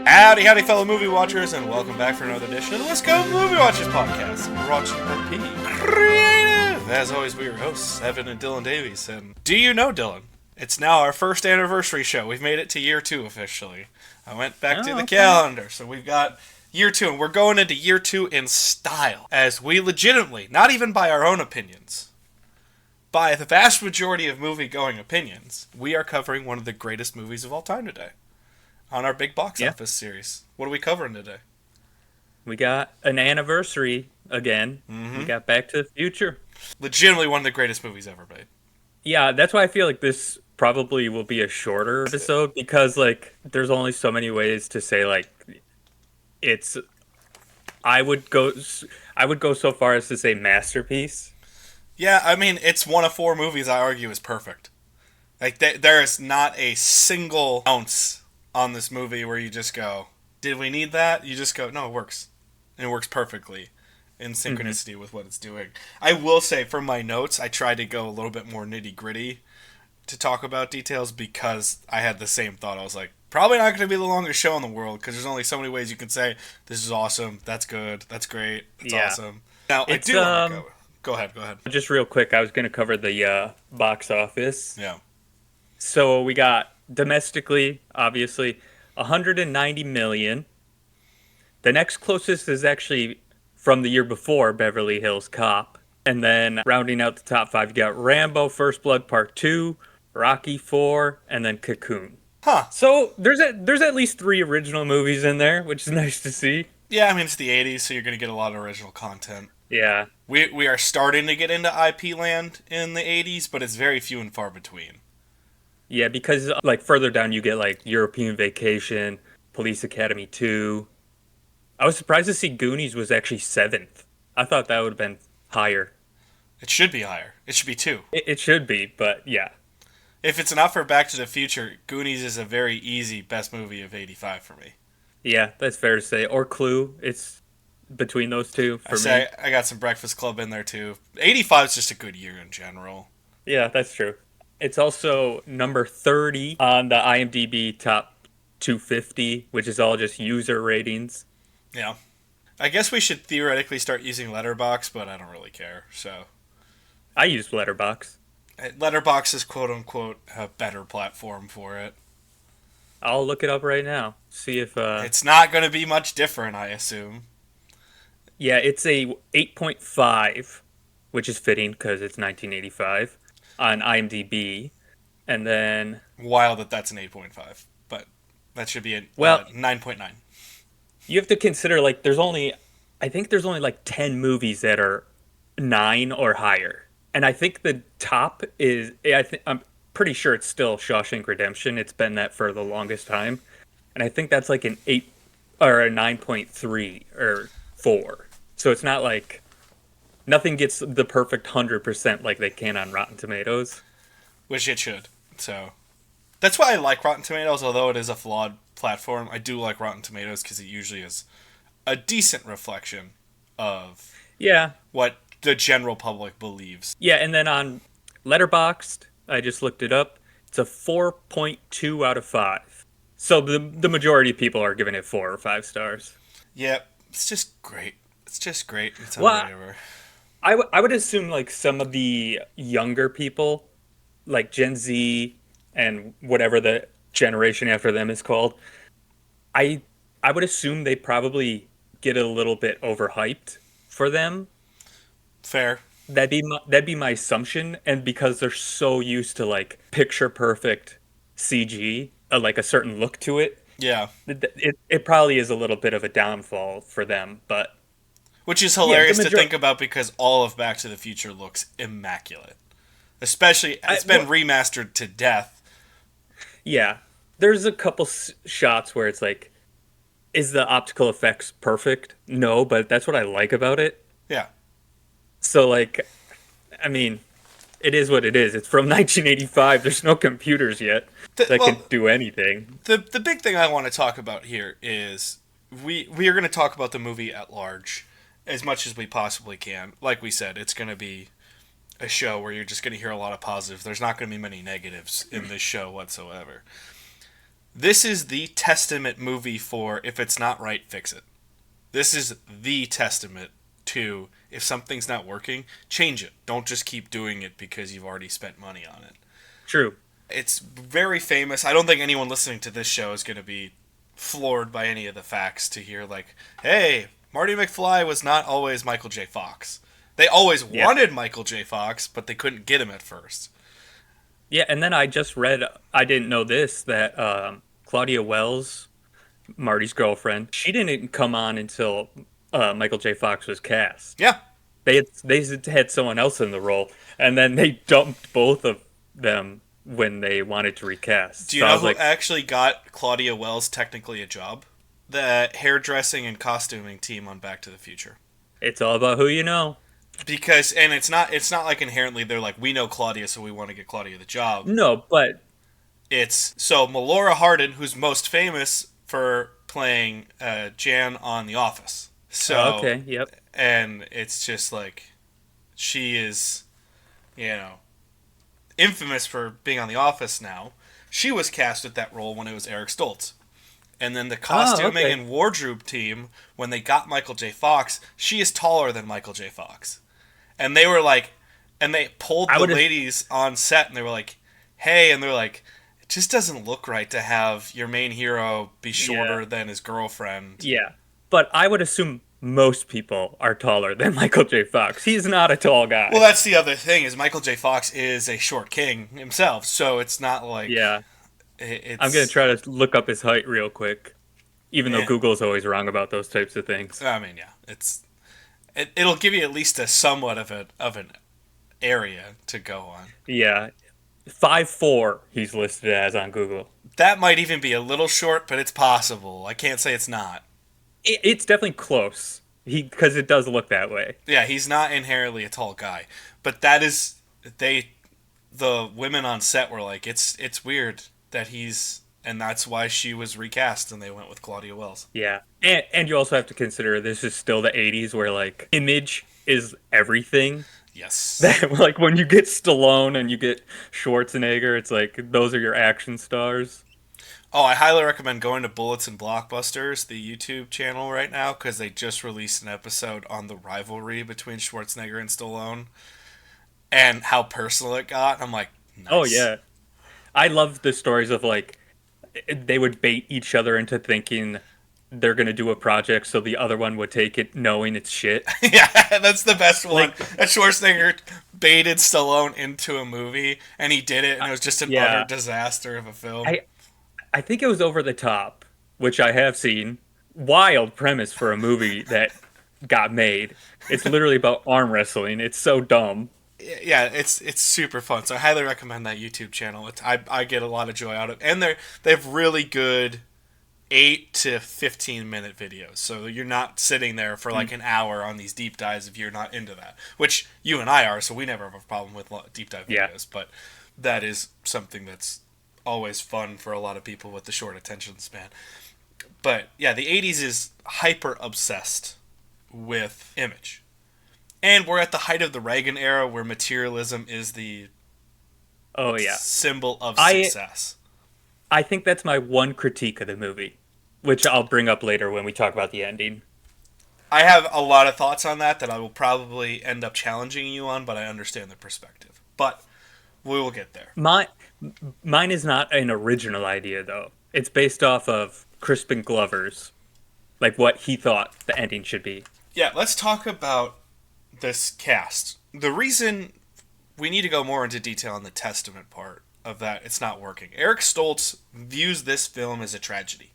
Howdy, howdy, fellow movie watchers, and welcome back for another edition of the Wisco Movie Watchers podcast. We're watching RP Creative. As always, we're your hosts, Evan and Dylan Davies. And do you know, Dylan? It's now our first anniversary show. We've made it to year 2 officially. I went back to the calendar, so we've got year 2, and we're going into year 2 in style. As we legitimately, not even by our own opinions, by the vast majority of movie-going opinions, we are covering one of the greatest movies of all time today. On our big box office series. What are we covering today? We got an anniversary again. We got Back to the Future. Legitimately one of the greatest movies ever made. Yeah, that's why I feel like this probably will be a shorter episode because, like, there's only so many ways to say, like, it's... I would go so far as to say masterpiece. Yeah, I mean, it's one of 4 movies I argue is perfect. Like, there is not a single ounce on this movie where you just go, did we need that? You just go, no, it works. And it works perfectly in synchronicity with what it's doing. I will say, from my notes, I tried to go a little bit more nitty-gritty to talk about details because I had the same thought. I was like, probably not going to be the longest show in the world because there's only so many ways you can say, this is awesome, that's good, that's great, that's awesome. Now, I do want to go. Go ahead. Just real quick, I was going to cover the box office. Yeah. So we got domestically, obviously, 190 million. The next closest is actually from the year before, Beverly Hills Cop. And then rounding out the top 5, you got Rambo: First Blood Part 2, Rocky 4, and then Cocoon. Huh. So there's at least 3 original movies in there, which is nice to see. Yeah, I mean, it's the 80s, so you're going to get a lot of original content. Yeah. We are starting to get into IP land in the 80s, but it's very few and far between. Yeah, because like further down you get like European Vacation, Police Academy 2. I was surprised to see Goonies was actually 7th. I thought that would have been higher. It should be higher. It should be 2. It should be, but yeah. If it's not for Back to the Future, Goonies is a very easy best movie of 85 for me. Yeah, that's fair to say. Or Clue. It's between those two for me. I got some Breakfast Club in there too. 85 is just a good year in general. Yeah, that's true. It's also number 30 on the IMDb top 250, which is all just user ratings. Yeah. I guess we should theoretically start using Letterboxd, but I don't really care, so. I use Letterboxd. Letterboxd is quote-unquote a better platform for it. I'll look it up right now. See if... It's not going to be much different, I assume. Yeah, it's a 8.5, which is fitting because it's 1985. On IMDb, and then... Wild that's an 8.5, but that should be a 9.9. You have to consider, like, I think there's only, like, 10 movies that are 9 or higher. And I think the top is, I'm pretty sure it's still Shawshank Redemption. It's been that for the longest time. And I think that's, like, an 8, or a 9.3, or 4. So it's not, like... Nothing gets the perfect 100% like they can on Rotten Tomatoes. Which it should. So that's why I like Rotten Tomatoes, although it is a flawed platform. I do like Rotten Tomatoes because it usually is a decent reflection of what the general public believes. Yeah, and then on Letterboxd, I just looked it up. It's a 4.2 out of 5. So the majority of people are giving it 4 or 5 stars. Yeah, it's just great. It's unbelievable. I would assume, like, some of the younger people, like Gen Z and whatever the generation after them is called, I would assume they probably get a little bit overhyped for them. Fair. That'd be my assumption, and because they're so used to, like, picture-perfect CG, like a certain look to it, yeah, it probably is a little bit of a downfall for them, but... Which is hilarious to think about because all of Back to the Future looks immaculate. Especially, it's been remastered to death. Yeah. There's a couple shots where it's like, is the optical effects perfect? No, but that's what I like about it. Yeah. So, like, I mean, it is what it is. It's from 1985. There's no computers yet that can do anything. The big thing I want to talk about here is we are going to talk about the movie at large as much as we possibly can. Like we said, it's going to be a show where you're just going to hear a lot of positives. There's not going to be many negatives in this show whatsoever. This is the testament movie for if it's not right, fix it. This is the testament to if something's not working, change it. Don't just keep doing it because you've already spent money on it. True. It's very famous. I don't think anyone listening to this show is going to be floored by any of the facts to hear, like, hey, Marty McFly was not always Michael J. Fox. They always wanted Michael J. Fox, but they couldn't get him at first. Yeah, and then I just read, I didn't know this, that Claudia Wells, Marty's girlfriend, she didn't come on until Michael J. Fox was cast. Yeah. They had someone else in the role, and then they dumped both of them when they wanted to recast. Do you know who actually got Claudia Wells technically a job? The hairdressing and costuming team on Back to the Future. It's all about who you know. Because, and it's not like inherently they're like, we know Claudia, so we want to get Claudia the job. No, but it's, so Melora Hardin, who's most famous for playing Jan on The Office. So, okay, yep. And it's just like, she is, infamous for being on The Office now. She was cast at that role when it was Eric Stoltz. And then the costuming and wardrobe team, when they got Michael J. Fox, she is taller than Michael J. Fox. And they were like, and they pulled the ladies on set, and they were like, hey, and they're like, it just doesn't look right to have your main hero be shorter than his girlfriend. Yeah. But I would assume most people are taller than Michael J. Fox. He's not a tall guy. Well, that's the other thing, is Michael J. Fox is a short king himself, so it's not like... Yeah. I'm going to try to look up his height real quick, even though Google's always wrong about those types of things. I mean, yeah. It'll give you at least a somewhat of an area to go on. Yeah. 5'4" he's listed as on Google. That might even be a little short, but it's possible. I can't say it's not. It's definitely close, because it does look that way. Yeah, he's not inherently a tall guy. But that is... The women on set were like, it's weird that he's... And that's why she was recast, and they went with Claudia Wells. Yeah. And you also have to consider this is still the 80s, where, like, image is everything. Yes. Like, when you get Stallone and you get Schwarzenegger, it's like, those are your action stars. Oh, I highly recommend going to Bullets and Blockbusters, the YouTube channel right now, because they just released an episode on the rivalry between Schwarzenegger and Stallone and how personal it got. I'm like, nice. Oh, yeah. I love the stories of, like, they would bait each other into thinking they're going to do a project so the other one would take it knowing it's shit. Yeah, that's the best one. That Schwarzenegger baited Stallone into a movie, and he did it, and it was just an utter disaster of a film. I think it was Over the Top, which I have seen. Wild premise for a movie that got made. It's literally about arm wrestling. It's so dumb. Yeah, it's super fun. So I highly recommend that YouTube channel. I get a lot of joy out of it. And they have really good 8 to 15 minute videos. So you're not sitting there for like an hour on these deep dives if you're not into that. Which you and I are, so we never have a problem with deep dive videos. But that is something that's always fun for a lot of people with the short attention span. But yeah, the 80s is hyper obsessed with image. And we're at the height of the Reagan era, where materialism is the symbol of success. I think that's my one critique of the movie, which I'll bring up later when we talk about the ending. I have a lot of thoughts on that I will probably end up challenging you on, but I understand the perspective. But we will get there. Mine is not an original idea, though. It's based off of Crispin Glover's, like what he thought the ending should be. Yeah, let's talk about this cast. The reason we need to go more into detail on the testament part of that it's not working. Eric Stoltz views this film as a tragedy,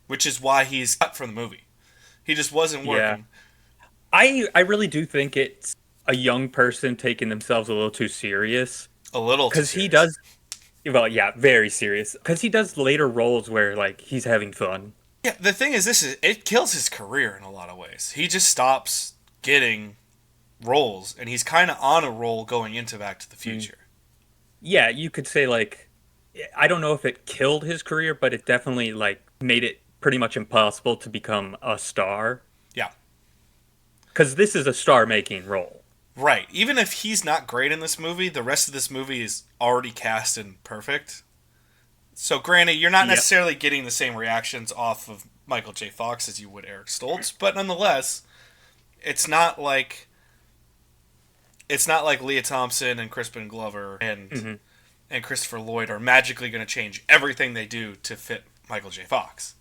which is why he's cut from the movie. He just wasn't working. Yeah. I really do think it's a young person taking themselves a little too serious. A little too serious. Because he does... Well, yeah, very serious. Because he does later roles where, like, he's having fun. Yeah, the thing is, it kills his career in a lot of ways. He just stops getting roles, and he's kind of on a roll going into Back to the Future. Yeah, you could say, like, I don't know if it killed his career, but it definitely, like, made it pretty much impossible to become a star. Yeah. Because this is a star-making role. Right. Even if he's not great in this movie, the rest of this movie is already cast and perfect. So granted, you're not Yep. necessarily getting the same reactions off of Michael J. Fox as you would Eric Stoltz, but nonetheless, it's not like Leah Thompson and Crispin Glover and Christopher Lloyd are magically going to change everything they do to fit Michael J. Fox.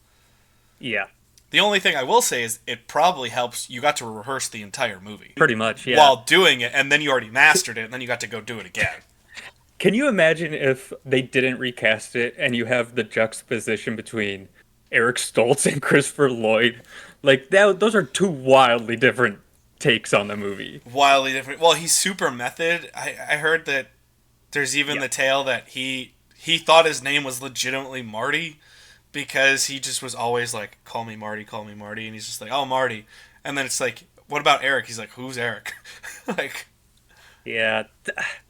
Yeah. The only thing I will say is it probably helps you got to rehearse the entire movie. Pretty much, yeah. While doing it, and then you already mastered it, and then you got to go do it again. Can you imagine if they didn't recast it and you have the juxtaposition between Eric Stoltz and Christopher Lloyd? Like those are two wildly different takes on the movie. Wildly different. Well, he's super method. I heard that there's even the tale that he thought his name was legitimately Marty because he just was always like, call me Marty, and he's just like, oh, Marty. And then it's like, what about Eric? He's like, who's Eric? Like, Yeah,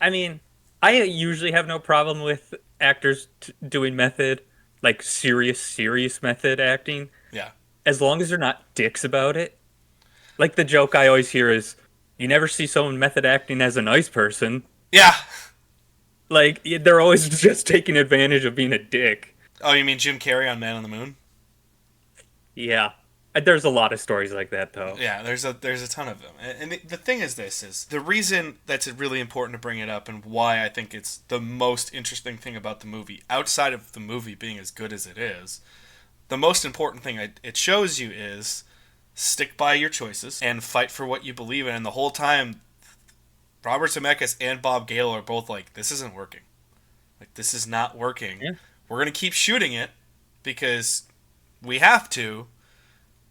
I mean, I usually have no problem with actors doing method, like serious method acting, yeah. as long as they're not dicks about it. Like the joke I always hear is, you never see someone method acting as a nice person. Yeah. Like, they're always just taking advantage of being a dick. Oh, you mean Jim Carrey on Man on the Moon? Yeah. There's a lot of stories like that, though. Yeah, there's a ton of them. And the thing is the reason that's really important to bring it up and why I think it's the most interesting thing about the movie, outside of the movie being as good as it is, the most important thing it shows you is stick by your choices and fight for what you believe in. And the whole time, Robert Zemeckis and Bob Gale are both like, this isn't working. Like, this is not working. Yeah. We're going to keep shooting it because we have to,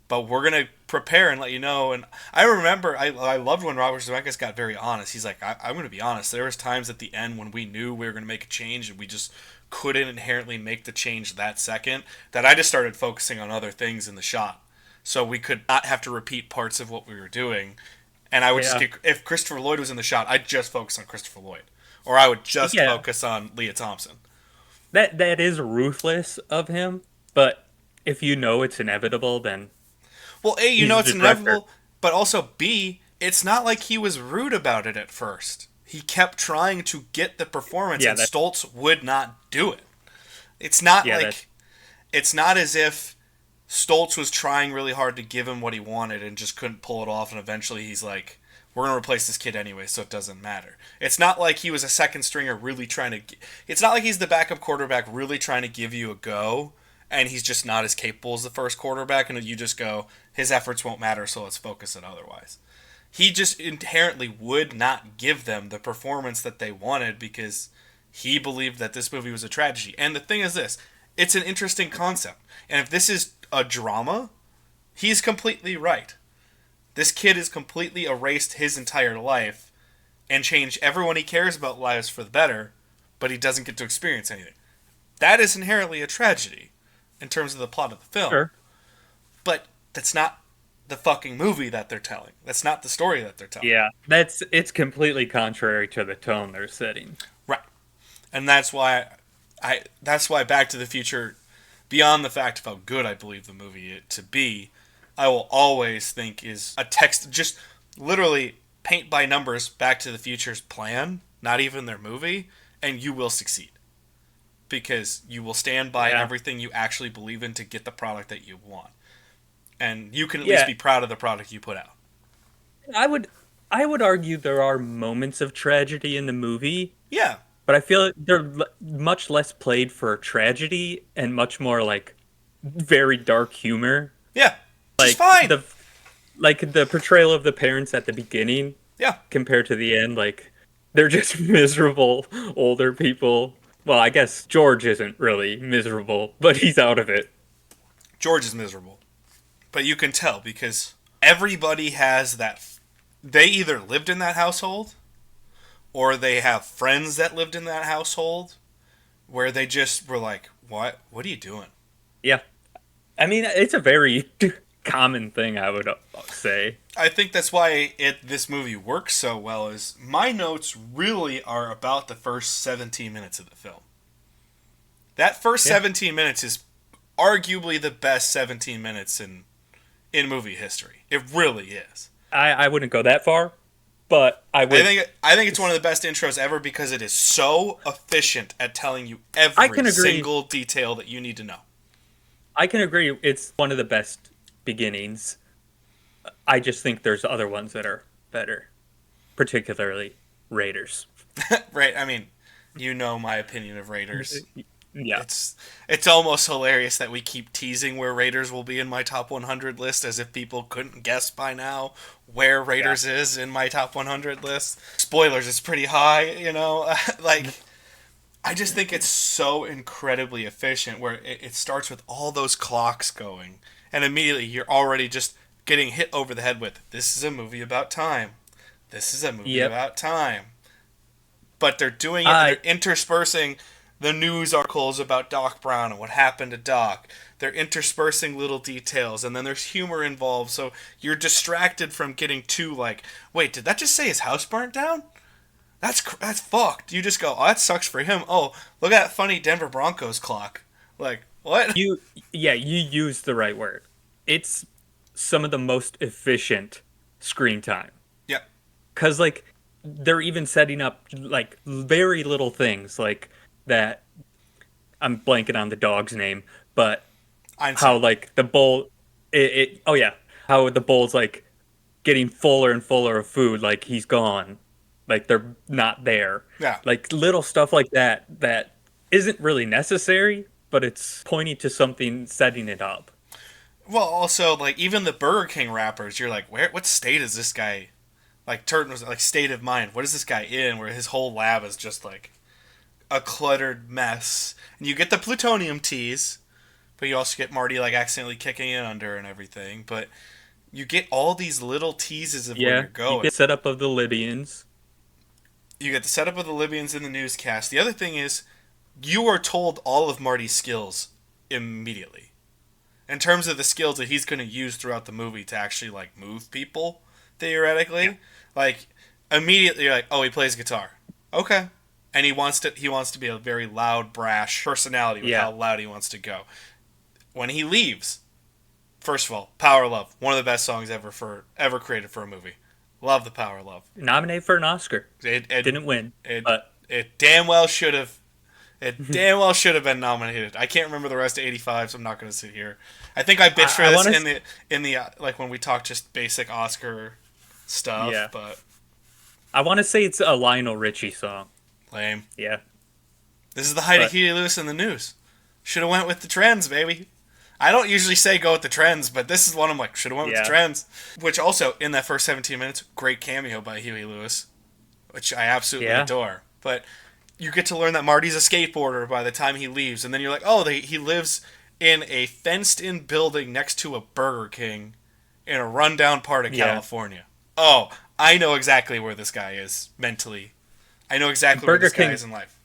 but we're going to prepare and let you know. And I remember, I loved when Robert Zemeckis got very honest. He's like, I'm going to be honest. There was times at the end when we knew we were going to make a change and we just couldn't inherently make the change that second, that I just started focusing on other things in the shot. So we could not have to repeat parts of what we were doing. And I would just get, if Christopher Lloyd was in the shot, I'd just focus on Christopher Lloyd. Or I would just focus on Leah Thompson. That is ruthless of him, but if you know it's inevitable, then... Well, A, you know it's inevitable, but also B, it's not like he was rude about it at first. He kept trying to get the performance, and Stoltz would not do it. It's not it's not as if Stoltz was trying really hard to give him what he wanted and just couldn't pull it off, and eventually he's like, we're going to replace this kid anyway, so it doesn't matter. It's not like he was a second stringer really trying to... It's not like he's the backup quarterback really trying to give you a go, and he's just not as capable as the first quarterback, and you just go, his efforts won't matter, so let's focus it otherwise. He just inherently would not give them the performance that they wanted because he believed that this movie was a tragedy. And the thing is this, it's an interesting concept. And if this is a drama, he's completely right. This kid has completely erased his entire life and changed everyone he cares about lives for the better, but he doesn't get to experience anything. That is inherently a tragedy in terms of the plot of the film. Sure. But that's not the fucking movie that they're telling. That's not the story that they're telling. Yeah, it's completely contrary to the tone they're setting. Right. And that's why Back to the Future, beyond the fact of how good I believe the movie to be, I will always think is a text, just literally paint by numbers Back to the Future's plan, not even their movie, and you will succeed. Because you will stand by everything you actually believe in to get the product that you want. And you can at least be proud of the product you put out. I would argue there are moments of tragedy in the movie. Yeah. But I feel they're much less played for tragedy and much more like very dark humor. Yeah. Like it's fine. The portrayal of the parents at the beginning. Yeah. Compared to the end, like they're just miserable older people. Well, I guess George isn't really miserable, but he's out of it. George is miserable. But you can tell because everybody has that. They either lived in that household or they have friends that lived in that household where they just were like, what are you doing? Yeah. I mean, it's a very common thing, I would say. I think that's why this movie works so well is my notes really are about the first 17 minutes of the film. That first 17 minutes is arguably the best 17 minutes in movie history. It really is. I wouldn't go that far, but I would. I think it's one of the best intros ever because it is so efficient at telling you I every can agree. single detail that you need to know. I can agree. It's one of the best beginnings. I just think there's other ones that are better, particularly Raiders. Right? I mean, you know my opinion of Raiders. Yeah, It's almost hilarious that we keep teasing where Raiders will be in my top 100 list as if people couldn't guess by now where Raiders is in my top 100 list. Spoilers, it's pretty high, you know? Like, I just think it's so incredibly efficient where it starts with all those clocks going, and immediately you're already just getting hit over the head with, this is a movie about time. This is a movie about time. But they're doing it, and they're interspersing the news articles about Doc Brown and what happened to Doc. They're interspersing little details, and then there's humor involved, so you're distracted from getting too, like, wait, did that just say his house burnt down? That's fucked. You just go, oh, that sucks for him. Oh, look at that funny Denver Broncos clock. Like, what? you used the right word. It's some of the most efficient screen time. Yeah. Cause like they're even setting up like very little things like that. I'm blanking on the dog's name, but how like the bowl, how the bowl's like getting fuller and fuller of food, like he's gone, like they're not there. Yeah. Like little stuff like that isn't really necessary, but it's pointing to something, setting it up. Well, also, like, even the Burger King wrappers, you're like, what state is this guy? Like, Turton was like, state of mind. What is this guy in? Where his whole lab is just like a cluttered mess. And you get the plutonium tease, but you also get Marty like accidentally kicking it under and everything. But you get all these little teases of where you're going. You get setup of the Libyans. You get the setup of the Libyans in the newscast. The other thing is, you are told all of Marty's skills immediately. In terms of the skills that he's going to use throughout the movie to actually, like, move people, theoretically. Yeah. Like, immediately you're like, oh, he plays guitar. Okay. And he wants to be a very loud, brash personality with how loud he wants to go. When he leaves, first of all, Power Love, one of the best songs ever created for a movie. Love the Power Love. Nominated for an Oscar. It didn't win. It damn well should have. It damn well should have been nominated. I can't remember the rest of 85, so I'm not going to sit here. I think I bitched for this in the like when we talked just basic Oscar stuff. Yeah. But I want to say it's a Lionel Richie song. Lame. Yeah. This is the height of Huey Lewis in the news. Should have went with the trends, baby. I don't usually say go with the trends, but this is one I'm like, should have went with the trends. Which also, in that first 17 minutes, great cameo by Huey Lewis, which I absolutely adore. But you get to learn that Marty's a skateboarder by the time he leaves, and then you're like, oh, he lives in a fenced-in building next to a Burger King in a rundown part of California. Oh, I know exactly where this guy is mentally. I know exactly where this guy is in life.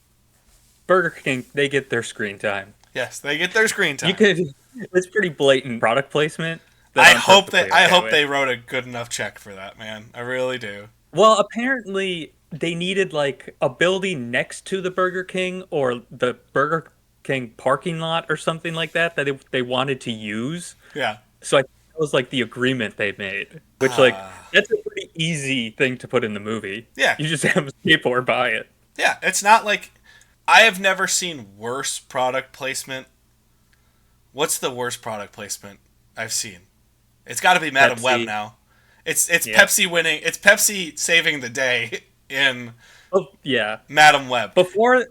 Burger King, they get their screen time. Yes, they get their screen time. It's pretty blatant product placement. I hope they wrote a good enough check for that, man. I really do. Well, apparently they needed like a building next to the Burger King or the Burger King parking lot or something like that they wanted to use. Yeah. So I think that was like the agreement they made, which like that's a pretty easy thing to put in the movie. Yeah. You just have a skateboard by it. Yeah, it's not like I have never seen worse product placement. What's the worst product placement I've seen? It's got to be Madam Web now. It's Pepsi winning. It's Pepsi saving the day in Madam Web. Before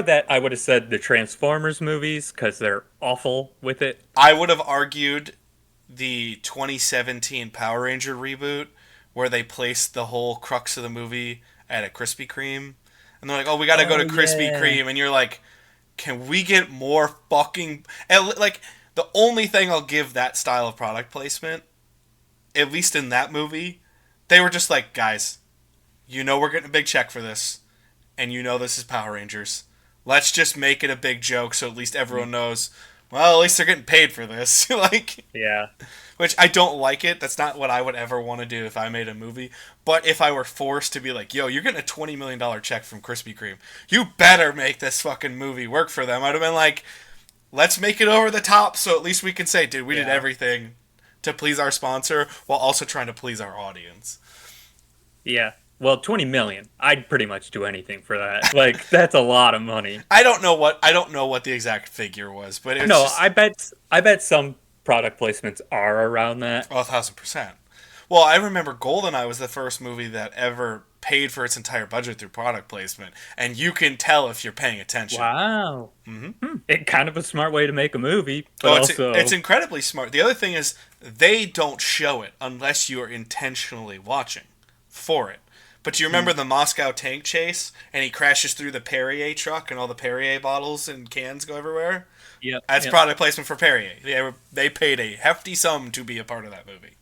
that, I would have said the Transformers movies because they're awful with it. I would have argued the 2017 Power Ranger reboot where they placed the whole crux of the movie at a Krispy Kreme. And they're like, oh, we got to go to Krispy Kreme. And you're like, can we get more fucking... And, like, the only thing I'll give that style of product placement, at least in that movie, they were just like, guys, you know we're getting a big check for this. And you know this is Power Rangers. Let's just make it a big joke so at least everyone knows, well, at least they're getting paid for this. Like, yeah. Which I don't like it. That's not what I would ever want to do if I made a movie. But if I were forced to be like, yo, you're getting a $20 million check from Krispy Kreme. You better make this fucking movie work for them. I'd have been like, let's make it over the top so at least we can say, dude, we did everything to please our sponsor while also trying to please our audience. Yeah. Well, 20 million. I'd pretty much do anything for that. Like that's a lot of money. I don't know what the exact figure was, but it's No, just I bet some product placements are around that. 1,000%. Well, I remember GoldenEye was the first movie that ever paid for its entire budget through product placement, and you can tell if you're paying attention. Wow. It kind of a smart way to make a movie, but Oh, it's also incredibly smart. The other thing is they don't show it unless you are intentionally watching for it. But do you remember the Moscow tank chase, and he crashes through the Perrier truck, and all the Perrier bottles and cans go everywhere? yep, That's yep. product placement for Perrier. They paid a hefty sum to be a part of that movie.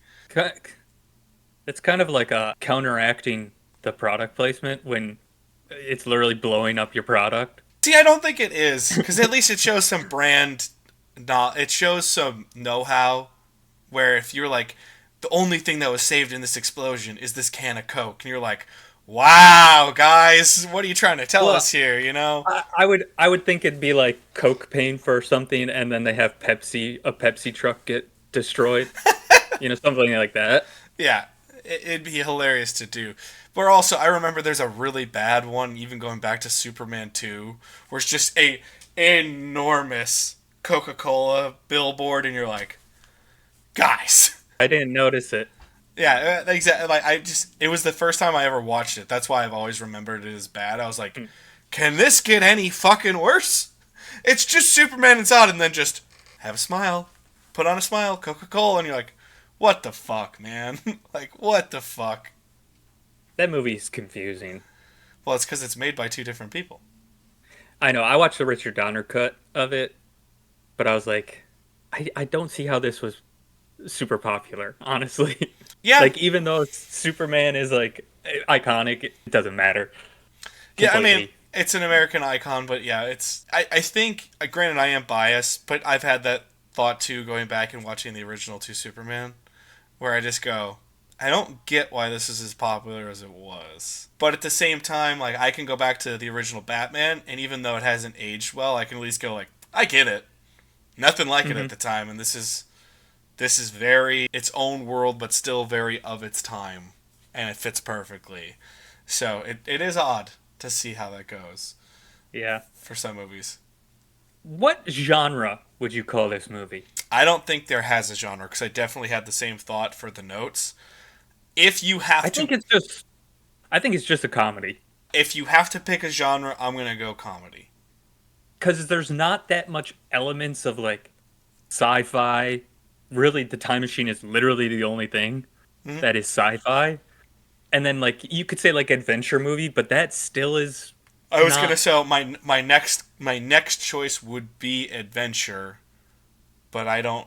It's kind of like counteracting the product placement when it's literally blowing up your product. See, I don't think it is, because at least it shows some brand. It shows some know-how. Where if you're like, the only thing that was saved in this explosion is this can of Coke, and you're like, wow, guys, what are you trying to tell us here? You know? I would think it'd be like Coke paying for something, and then they have a Pepsi truck get destroyed. Something like that. Yeah, it'd be hilarious to do. But also, I remember there's a really bad one, even going back to Superman 2, where it's just a enormous Coca-Cola billboard, and you're like, guys. I didn't notice it. Yeah, exactly. Like it was the first time I ever watched it. That's why I've always remembered it as bad. I was like, can this get any fucking worse? It's just Superman and Zod, and then just have a smile, put on a smile, Coca-Cola, and you're like, what the fuck, man? Like, what the fuck? That movie's confusing. Well, it's because it's made by two different people. I know. I watched the Richard Donner cut of it, but I was like, I don't see how this was super popular, honestly. Yeah. Like, even though Superman is, like, iconic, it doesn't matter. Yeah, I mean, Completely. it's an American icon, but yeah, I think, granted, I am biased, but I've had that thought too, going back and watching the original two Superman, where I just go, I don't get why this is as popular as it was. But at the same time, like, I can go back to the original Batman, and even though it hasn't aged well, I can at least go, like, I get it. Nothing like it at the time, and this is very its own world, but still very of its time, and it fits perfectly. So it is odd to see how that goes Yeah. for some movies. What genre would you call this movie? I don't think there has a genre, because I definitely had the same thought for the notes. If you have I to, think it's just a comedy. if you have to pick a genre, I'm gonna go comedy. Because there's not that much elements of, like, sci-fi. Really, the time machine is literally the only thing that is sci-fi. And then, like, you could say, like, adventure movie, but that still is I was not... gonna say my next choice would be adventure, but I don't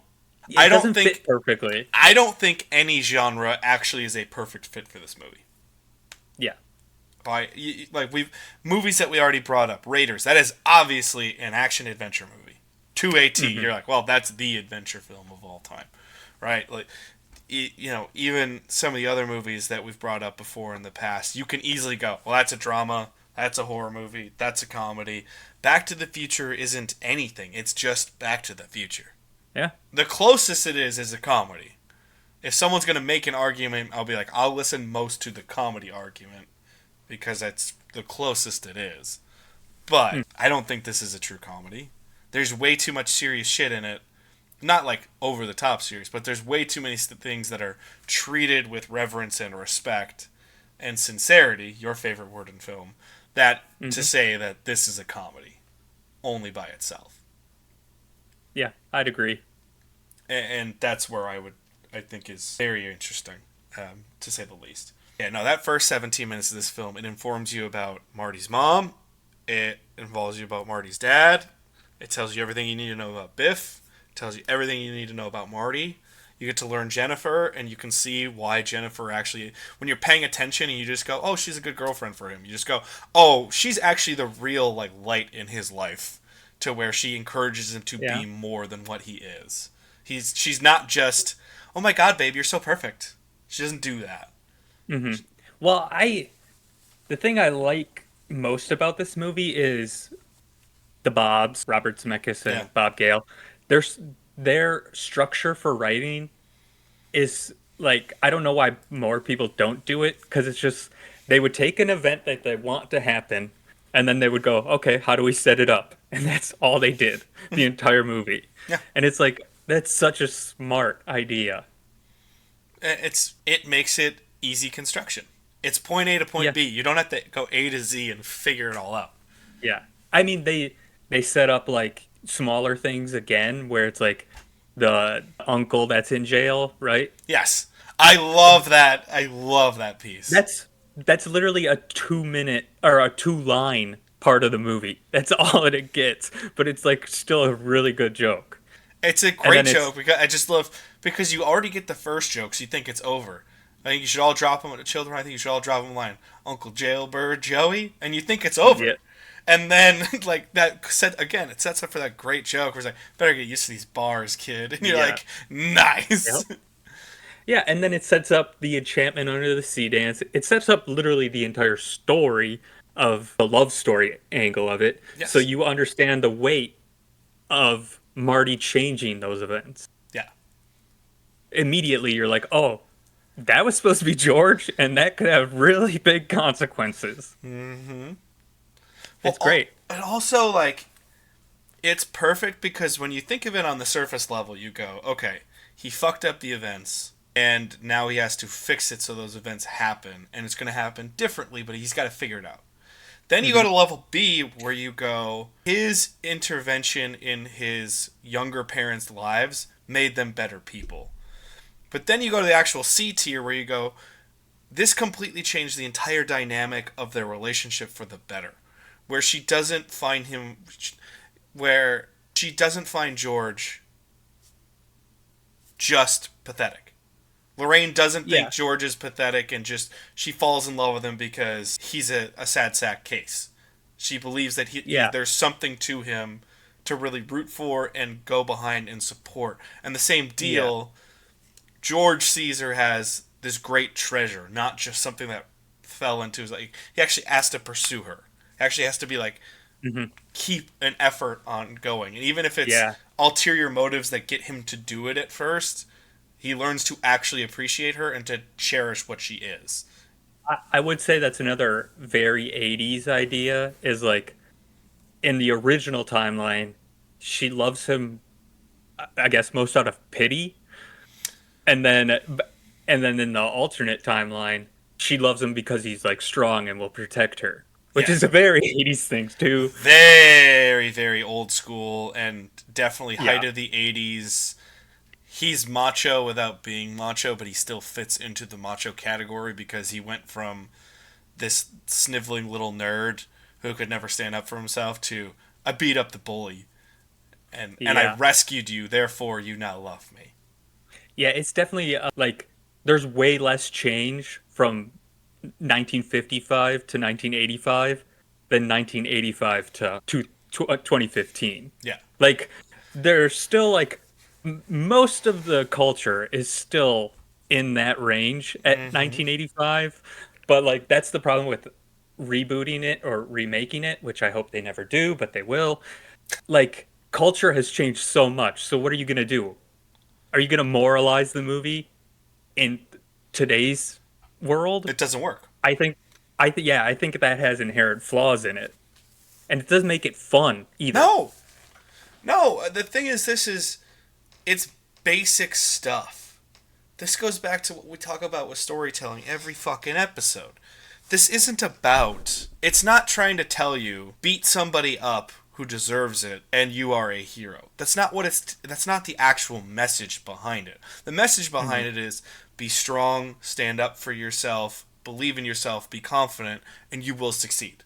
It doesn't fit perfectly. I don't think any genre actually is a perfect fit for this movie. Yeah. Like movies that we already brought up, Raiders. That is obviously an action adventure movie. 2AT, you're like, well, that's the adventure film of all time, right? Like, even some of the other movies that we've brought up before in the past, you can easily go, well, that's a drama, that's a horror movie, that's a comedy. Back to the Future isn't anything. It's just Back to the Future. Yeah. The closest it is a comedy. If someone's going to make an argument, I'll be like, I'll listen most to the comedy argument because that's the closest it is. But I don't think this is a true comedy. There's way too much serious shit in it. Not like over the top serious, but there's way too many things that are treated with reverence and respect and sincerity, your favorite word in film, that to say that this is a comedy only by itself. Yeah, I'd agree. And that's where I think is very interesting, to say the least. Yeah, no, that first 17 minutes of this film, it informs you about Marty's mom. It involves you about Marty's dad. It tells you everything you need to know about Biff. It tells you everything you need to know about Marty. You get to learn Jennifer, and you can see why Jennifer actually, when you're paying attention and you just go, oh, she's a good girlfriend for him. You just go, oh, she's actually the real like light in his life, to where she encourages him to be more than what he is. She's not just, oh my God, babe, you're so perfect. She doesn't do that. Well, the thing I like most about this movie is the Bobs, Robert Zemeckis and Bob Gale. Their structure for writing is like, I don't know why more people don't do it, because it's just They would take an event that they want to happen, and then they would go, okay, how do we set it up? And that's all they did the entire movie. Yeah. And it's like, that's such a smart idea. It makes it easy construction. It's point A to point Yeah. B. You don't have to go A to Z and figure it all out. Yeah. I mean, they set up like smaller things again, where it's like the uncle that's in jail, right? Yes. I love that. I love that piece. That's literally a 2 minute or a 2 line part of the movie. That's all that it gets, but it's like still a really good joke. It's a And great then joke because I just love because you already get the first joke, so you think it's over. I think you should all drop them at the children. I think you should all drop them a line, Uncle Jailbird Joey, and you think it's over. Yeah. And then like that set again, it sets up for that great joke where it's like, better get used to these bars, kid. And you're Yeah. like, nice. Yep. Yeah, and then it sets up the enchantment under the sea dance. It sets up literally the entire story of the love story angle of it. Yes. So you understand the weight of Marty changing those events. Yeah. Immediately you're like, oh, that was supposed to be George, and that could have really big consequences. Mm-hmm. It's great. And also, like, it's perfect because when you think of it on the surface level, you go, okay, he fucked up the events, and now he has to fix it so those events happen, and it's going to happen differently, but he's got to figure it out. Then you go to level B, where you go, his intervention in his younger parents' lives made them better people. But then you go to the actual C tier, where you go, this completely changed the entire dynamic of their relationship for the better. Where she doesn't find him, where she doesn't find George just pathetic. Lorraine doesn't think George is pathetic and just she falls in love with him because he's a sad sack case. She believes that there's something to him to really root for and go behind and support. And the same deal, George sees her as this great treasure, not just something that fell into his, like, he actually has to pursue her. He actually has to be like, keep an effort on going. And even if it's ulterior motives that get him to do it at first, he learns to actually appreciate her and to cherish what she is. I would say that's another very 80s idea, is like, in the original timeline, she loves him, I guess, most out of pity. And then in the alternate timeline, she loves him because he's like strong and will protect her. Which is a very 80s thing, too. Very, very old school, and definitely height of the 80s. He's macho without being macho, but he still fits into the macho category because he went from this sniveling little nerd who could never stand up for himself to, I beat up the bully, and I rescued you, therefore you now love me. Yeah, it's definitely, like, there's way less change from 1955 to 1985 than 1985 to 2015. Yeah. Like, there's still, like, most of the culture is still in that range at 1985, but, like, that's the problem with rebooting it or remaking it, which I hope they never do, but they will. Like, culture has changed so much, so what are you going to do? Are you going to moralize the movie in today's world? It doesn't work. I think that has inherent flaws in it, and it doesn't make it fun either. No. The thing is, it's basic stuff. This goes back to what we talk about with storytelling every fucking episode. This isn't about. It's not trying to tell you beat somebody up who deserves it and you are a hero. That's not what it's. That's not the actual message behind it. The message behind it is be strong, stand up for yourself, believe in yourself, be confident, and you will succeed.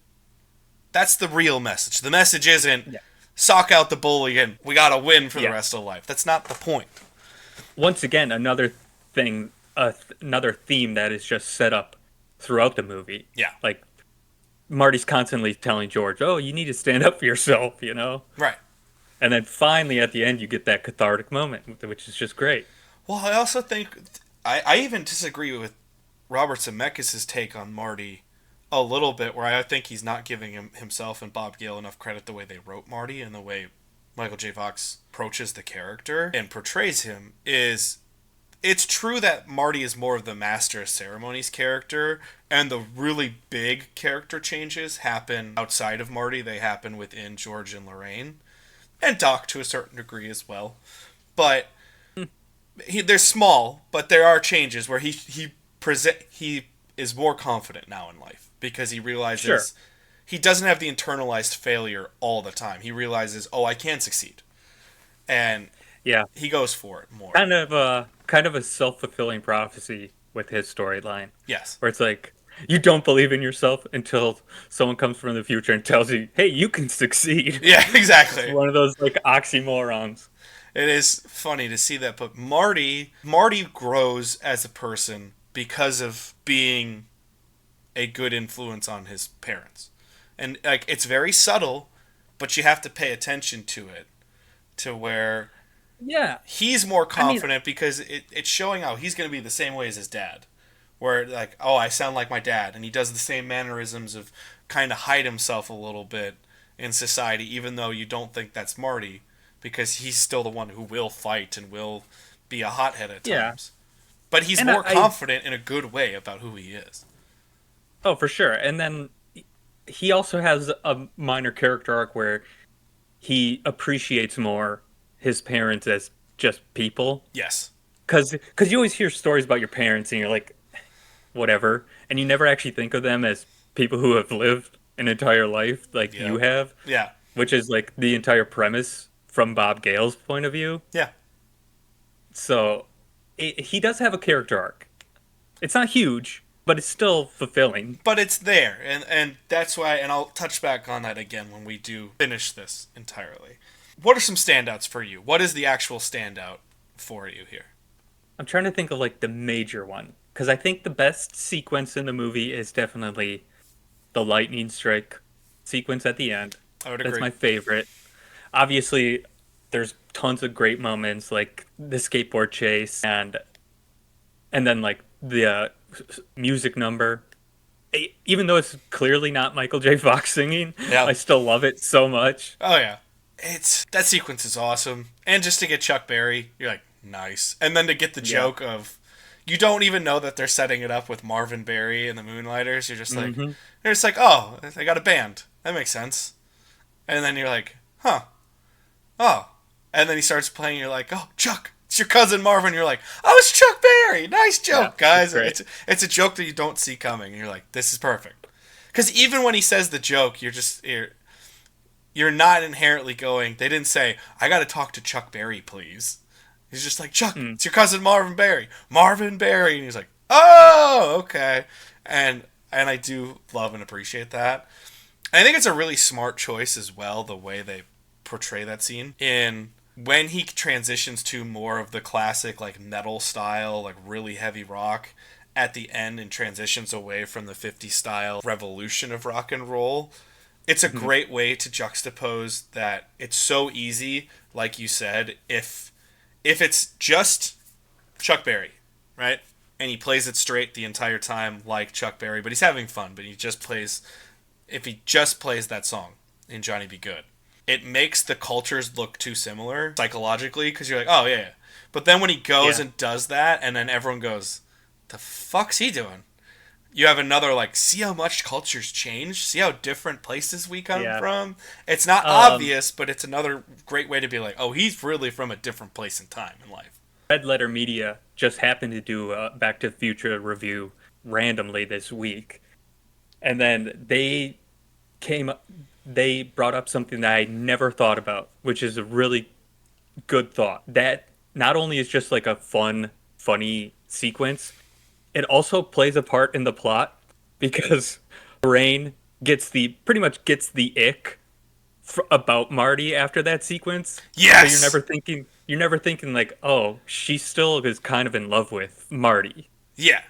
That's the real message. The message isn't sock out the bully and we gotta win for the rest of life. That's not the point. Once again, another thing, another theme that is just set up throughout the movie. Yeah. Like, Marty's constantly telling George, oh, you need to stand up for yourself, you know? Right. And then finally, at the end, you get that cathartic moment, which is just great. Well, I also think... I even disagree with Robert Zemeckis' take on Marty a little bit, where I think he's not giving himself and Bob Gale enough credit the way they wrote Marty and the way Michael J. Fox approaches the character and portrays him. Is it's true that Marty is more of the Master of Ceremonies character, and the really big character changes happen outside of Marty. They happen within George and Lorraine, and Doc to a certain degree as well. But they're small, but there are changes where he is more confident now in life because he realizes he doesn't have the internalized failure all the time. He realizes, oh, I can succeed, and he goes for it more. Kind of a self-fulfilling prophecy with his storyline. Yes, where it's like you don't believe in yourself until someone comes from the future and tells you, "Hey, you can succeed." Yeah, exactly. It's one of those like oxymorons. It is funny to see that, but Marty grows as a person because of being a good influence on his parents. And like it's very subtle, but you have to pay attention to it to where he's more confident because it's showing how he's going to be the same way as his dad. Where like, oh, I sound like my dad, and he does the same mannerisms of kind of hide himself a little bit in society, even though you don't think that's Marty, because he's still the one who will fight and will be a hothead at times. But he's more confident in a good way about who he is. Oh, for sure. And then he also has a minor character arc where he appreciates more his parents as just people. Yes. Because you always hear stories about your parents and you're like, whatever. And you never actually think of them as people who have lived an entire life like you have. Yeah. Which is like the entire premise from Bob Gale's point of view. Yeah. So he does have a character arc. It's not huge, but it's still fulfilling. But it's there, and that's why, and I'll touch back on that again when we do finish this entirely. What are some standouts for you? What is the actual standout for you here? I'm trying to think of like the major one, because I think the best sequence in the movie is definitely the lightning strike sequence at the end. I would agree. That's my favorite. Obviously, there's tons of great moments like the skateboard chase and then like the music number. Even though it's clearly not Michael J. Fox singing, I still love it so much. Oh yeah, that sequence is awesome, and just to get Chuck Berry, you're like nice, and then to get the joke of you don't even know that they're setting it up with Marvin Berry and the Moonlighters. You're just like they're just like, oh, they got a band, that makes sense, and then you're like, huh, oh, and then he starts playing. You're like, oh, Chuck. It's your cousin Marvin. You're like, oh, it's Chuck Berry. Nice joke, guys. It's a joke that you don't see coming. And you're like, this is perfect. Because even when he says the joke, you're not inherently going. They didn't say, I got to talk to Chuck Berry, please. He's just like, Chuck, it's your cousin Marvin Berry. Marvin Berry. And he's like, oh, okay. And I do love and appreciate that. And I think it's a really smart choice as well, the way they portray that scene when he transitions to more of the classic like metal style, like really heavy rock at the end and transitions away from the 50s style revolution of rock and roll. It's a great way to juxtapose that. It's so easy, like you said, if it's just Chuck Berry, right? And he plays it straight the entire time like Chuck Berry, but he's having fun, but if he just plays that song in Johnny Be Good, it makes the cultures look too similar psychologically because you're like, oh, yeah. But then when he goes and does that, and then everyone goes, the fuck's he doing? You have another, like, see how much cultures change? See how different places we come from? It's not obvious, but it's another great way to be like, oh, he's really from a different place in time in life. Red Letter Media just happened to do a Back to the Future review randomly this week. And then they brought up something that I never thought about, which is a really good thought. That not only is just like a funny sequence, it also plays a part in the plot because Lorraine pretty much gets the ick about Marty after that sequence. Yes! So you're never thinking like, oh, she still is kind of in love with Marty. Yeah.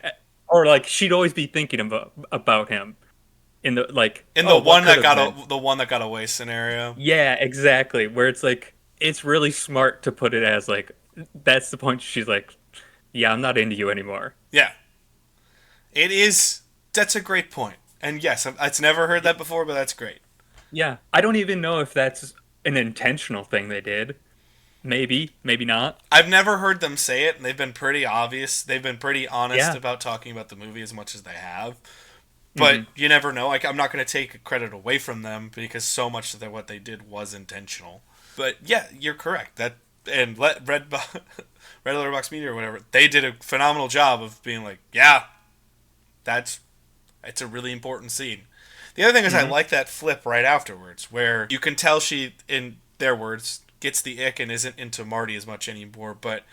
Or like she'd always be thinking about him. The one that got away scenario. Yeah, exactly. Where it's like it's really smart to put it as like that's the point. She's like, yeah, I'm not into you anymore. Yeah, it is. That's a great point. And yes, I've never heard that before, but that's great. Yeah, I don't even know if that's an intentional thing they did, Maybe, maybe not. I've never heard them say it, and they've been pretty obvious. They've been pretty honest Yeah. about talking about the movie as much as they have. But Hmm. you never know. Like, I'm not going to take credit away from them because so much of what they did was intentional. But yeah, you're correct. That and Red Letter Box Media or whatever, they did a phenomenal job of being like, yeah, that's it's a really important scene. The other thing is I Hmm. like that flip right afterwards, where you can tell she, in their words, gets the ick and isn't into Marty as much anymore. But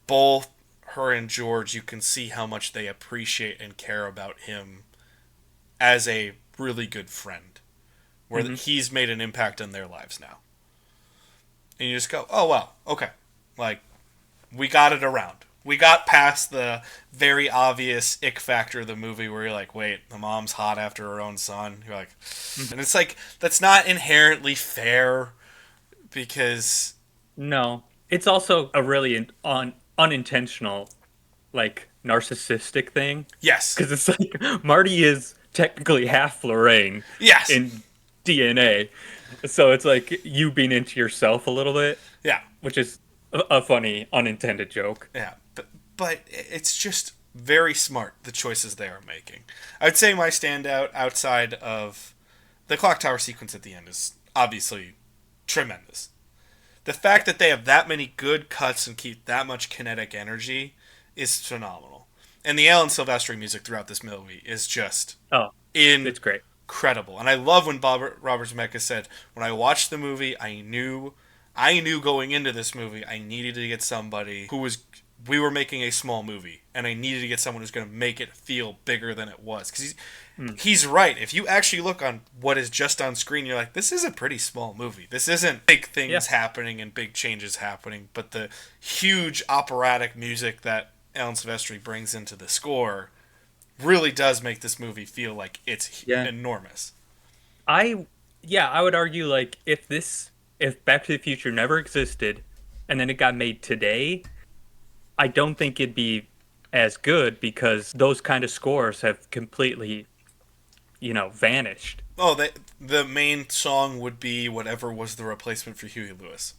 both her and George, you can see how much they appreciate and care about him as a really good friend, where Hmm. he's made an impact in their lives now. And you just go, oh, well, okay. Like, we got it around. We got past the very obvious ick factor of the movie where you're like, wait, the mom's hot after her own son. You're like, and it's like, that's not inherently fair because, No, it's also a really unintentional, like narcissistic thing, yes, because it's like Marty is technically half Lorraine yes, in DNA, so it's like you being into yourself a little bit, yeah, which is a funny unintended joke. yeah. But it's just very smart, the choices they are making. I'd say my standout outside of the clock tower sequence at the end is obviously tremendous. The fact that they have that many good cuts and keep that much kinetic energy is phenomenal. And the Alan Silvestri music throughout this movie is just Oh, it's great. incredible. And I love when Robert Zemeckis said, when I watched the movie, I knew going into this movie I needed to get somebody who was we were making a small movie and I needed to get someone who's going to make it feel bigger than it was cuz Mm. he's right. If you actually look on what is just on screen, you're like, this is a pretty small movie. This isn't big Yeah, things happening and big changes happening, but the huge operatic music that Alan Silvestri brings into the score really does make this movie feel like it's yeah. enormous. I yeah, I would argue like if Back to the Future never existed and then it got made today, I don't think it'd be as good because those kind of scores have completely, vanished. Oh, the main song would be whatever was the replacement for Huey Lewis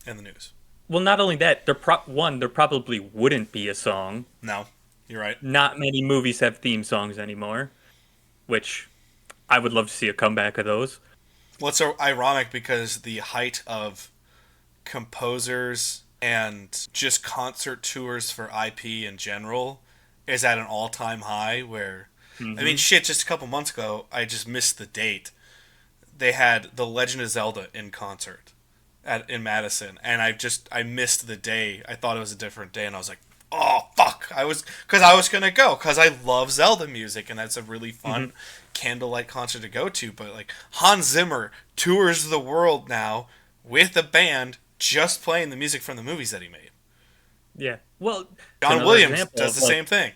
in the news. Well, not only that, there probably wouldn't be a song. No, you're right. Not many movies have theme songs anymore, which I would love to see a comeback of those. Well, it's so ironic because the height of composers and just concert tours for IP in general is at an all-time high where I mean Hmm. shit just a couple months ago I just missed the date. They had The Legend of Zelda in concert in Madison and I missed the day. I thought it was a different day and I was like, "Oh fuck." I was going to go cuz I love Zelda music and that's a really Hmm. fun candlelight concert to go to, but like Hans Zimmer tours the world now with a band just playing the music from the movies that he made. Yeah. Well, it's John another Williams example does of the like same thing.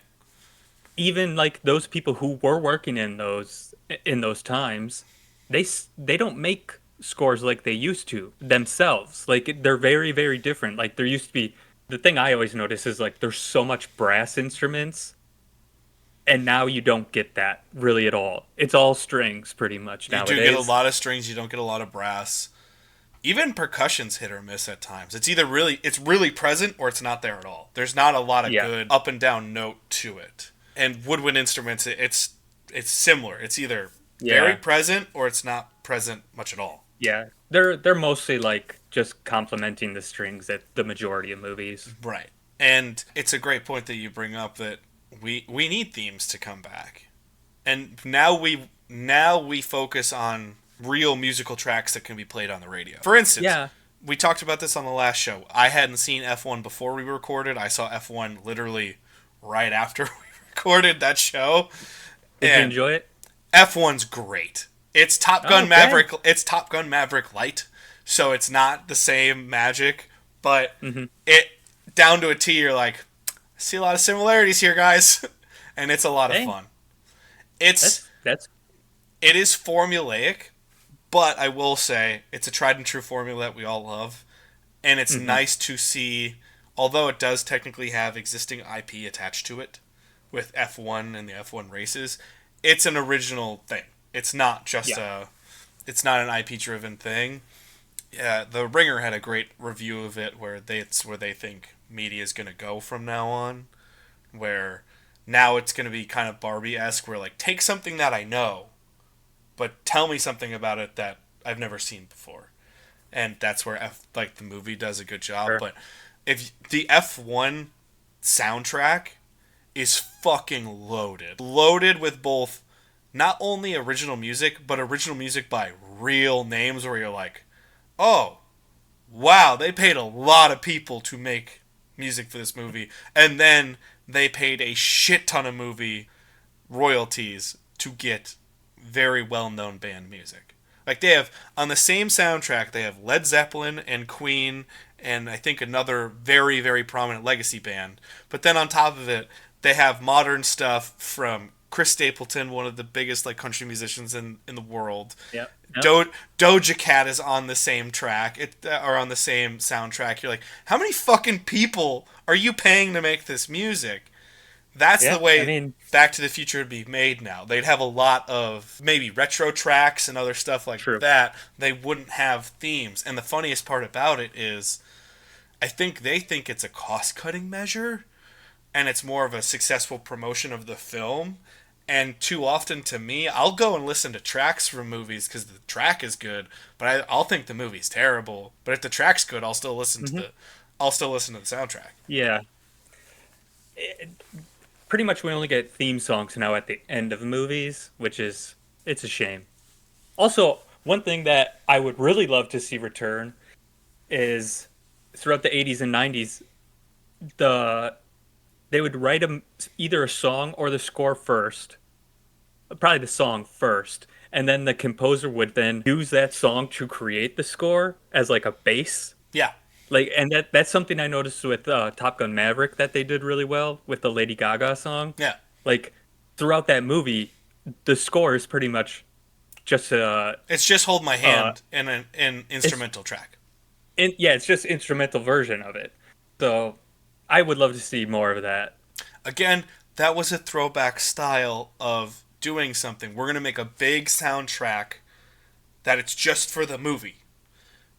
even like those people who were working in those times, they don't make scores like they used to themselves. Like they're very very different. Like there used to be the thing I always notice is like there's so much brass instruments and now you don't get that really at all. It's all strings pretty much You do get a nowadays. lot of strings, you don't get a lot of brass. Even percussion's hit or miss at times. It's really present or it's not there at all. There's not a lot of Yeah. good up and down note to it. And woodwind instruments, it's similar. It's either very Yeah. present or it's not present much at all. Yeah. They're mostly like just complementing the strings at the majority of movies. Right. And it's a great point that you bring up that we need themes to come back. And now we focus on real musical tracks that can be played on the radio. For instance, Yeah. we talked about this on the last show. I hadn't seen F1 before we recorded. I saw F1 literally right after we recorded that show. Did you And enjoy it? F1's great. It's Top Oh, Gun okay. Maverick. It's Top Gun Maverick Light, so it's not the same magic, but Hmm. it down to a T. You're like, I see a lot of similarities here, guys, and it's a lot of Hey, fun. It's that's it is formulaic, but I will say it's a tried and true formula that we all love, and it's hmm nice to see. Although it does technically have existing IP attached to it, with F1 and the F1 races, it's an original thing. It's not just yeah. it's not an IP driven thing, Yeah, the Ringer had a great review of it it's where they think media is going to go from now on, where now it's going to be kind of Barbie-esque, where like take something that I know, but tell me something about it that I've never seen before. And that's where like the movie does a good job, Sure. but if the F1 soundtrack is fucking loaded. Loaded with both not only original music, but original music by real names where you're like, "Oh, wow, they paid a lot of people to make music for this movie." And then they paid a shit ton of movie royalties to get very well-known band music. Like they have on the same soundtrack, they have Led Zeppelin and Queen and I think another very very prominent legacy band. But then on top of it, they have modern stuff from Chris Stapleton, one of the biggest like country musicians in the world. Yep. Yep. Doja Cat is on the same track, or on the same soundtrack. You're like, how many fucking people are you paying to make this music? That's the Yeah. I way mean, Back to the Future would be made now. They'd have a lot of maybe retro tracks and other stuff like true. that. They wouldn't have themes. And the funniest part about it is, I think they think it's a cost cutting measure, and it's more of a successful promotion of the film. And too often to me, I'll go and listen to tracks from movies because the track is good, but I'll think the movie's terrible. But if the track's good, Hmm. I'll still listen to the soundtrack. Yeah. Pretty much we only get theme songs now at the end of movies, which is it's a shame. Also, one thing that I would really love to see return is throughout the 80s and 90s, the they would write either a song or the score first, probably the song first, and then the composer would then use that song to create the score as like a base. Yeah, Like, and that's something I noticed with Top Gun Maverick that they did really well with the Lady Gaga song. yeah. Like throughout that movie, the score is pretty much just It's just Hold My uh Hand in an it's instrumental track. yeah, it's just instrumental version of it. So I would love to see more of that. Again, that was a throwback style of doing something. We're going to make a big soundtrack that it's just for the movie.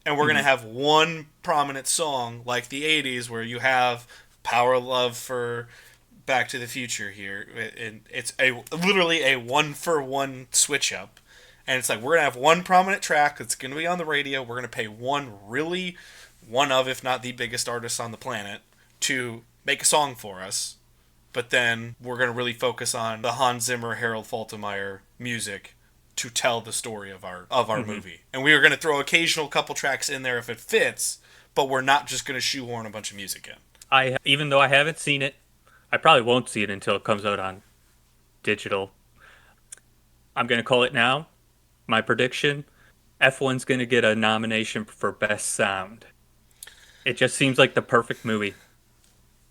And we're going to Hmm. have one prominent song like the 80s where you have Power of Love for Back to the Future here. And it's literally a one for one switch up. And it's like we're going to have one prominent track that's going to be on the radio. We're going to pay one of, if not the biggest artists on the planet to make a song for us. But then we're going to really focus on the Hans Zimmer, Harold Faltermeyer music to tell the story of our Hmm. movie. And we are going to throw occasional couple tracks in there if it fits, but we're not just going to shoehorn a bunch of music in. Even though I haven't seen it, I probably won't see it until it comes out on digital. I'm gonna call it now. My prediction: F1's gonna get a nomination for best sound. It just seems like the perfect movie.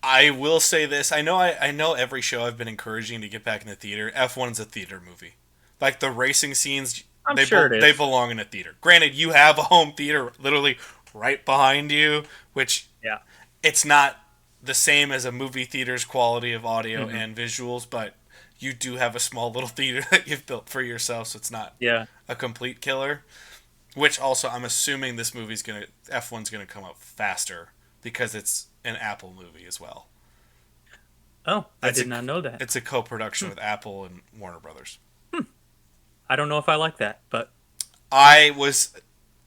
I will say this. I know every show I've been encouraging to get back in the theater. F1's a theater movie. Like the racing scenes, I'm sure it they is. belong in a theater. Granted, you have a home theater literally right behind you, which Yeah. it's not the same as a movie theater's quality of audio Hmm. and visuals, but you do have a small little theater that you've built for yourself, so it's not Yeah. a complete killer. Which also, I'm assuming this movie's gonna F1's gonna come up faster because it's an Apple movie as well. Oh, I It's a did not know that. it's a co-production with Apple and Warner Brothers. I don't know if I like that, but I was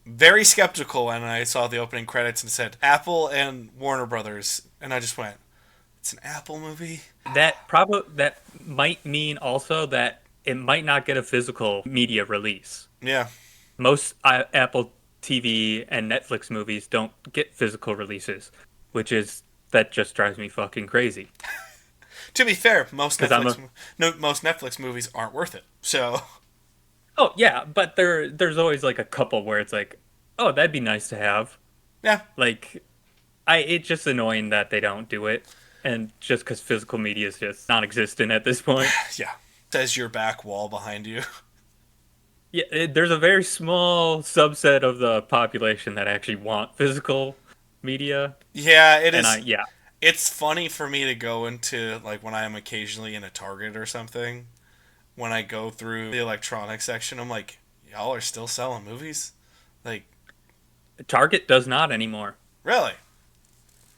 very skeptical when I saw the opening credits and said Apple and Warner Brothers, and I just went, "It's an Apple movie." that might mean also that it might not get a physical media release. Yeah. Most Apple TV and Netflix movies don't get physical releases, which is that just drives me fucking crazy. To be fair, Because I'm a Most Netflix movies aren't worth it. So oh yeah, but there's always like a couple where it's like, oh, that'd be nice to have. yeah, Like, it's just annoying that they don't do it, and just because physical media is just non-existent at this point. yeah. Says your back wall behind you. Yeah, there's a very small subset of the population that actually want physical media, Yeah, it and is. yeah, It's funny for me to go into like when I am occasionally in a Target or something. When I go through the electronics section, I'm like, y'all are still selling movies. Like Target does not anymore, Really?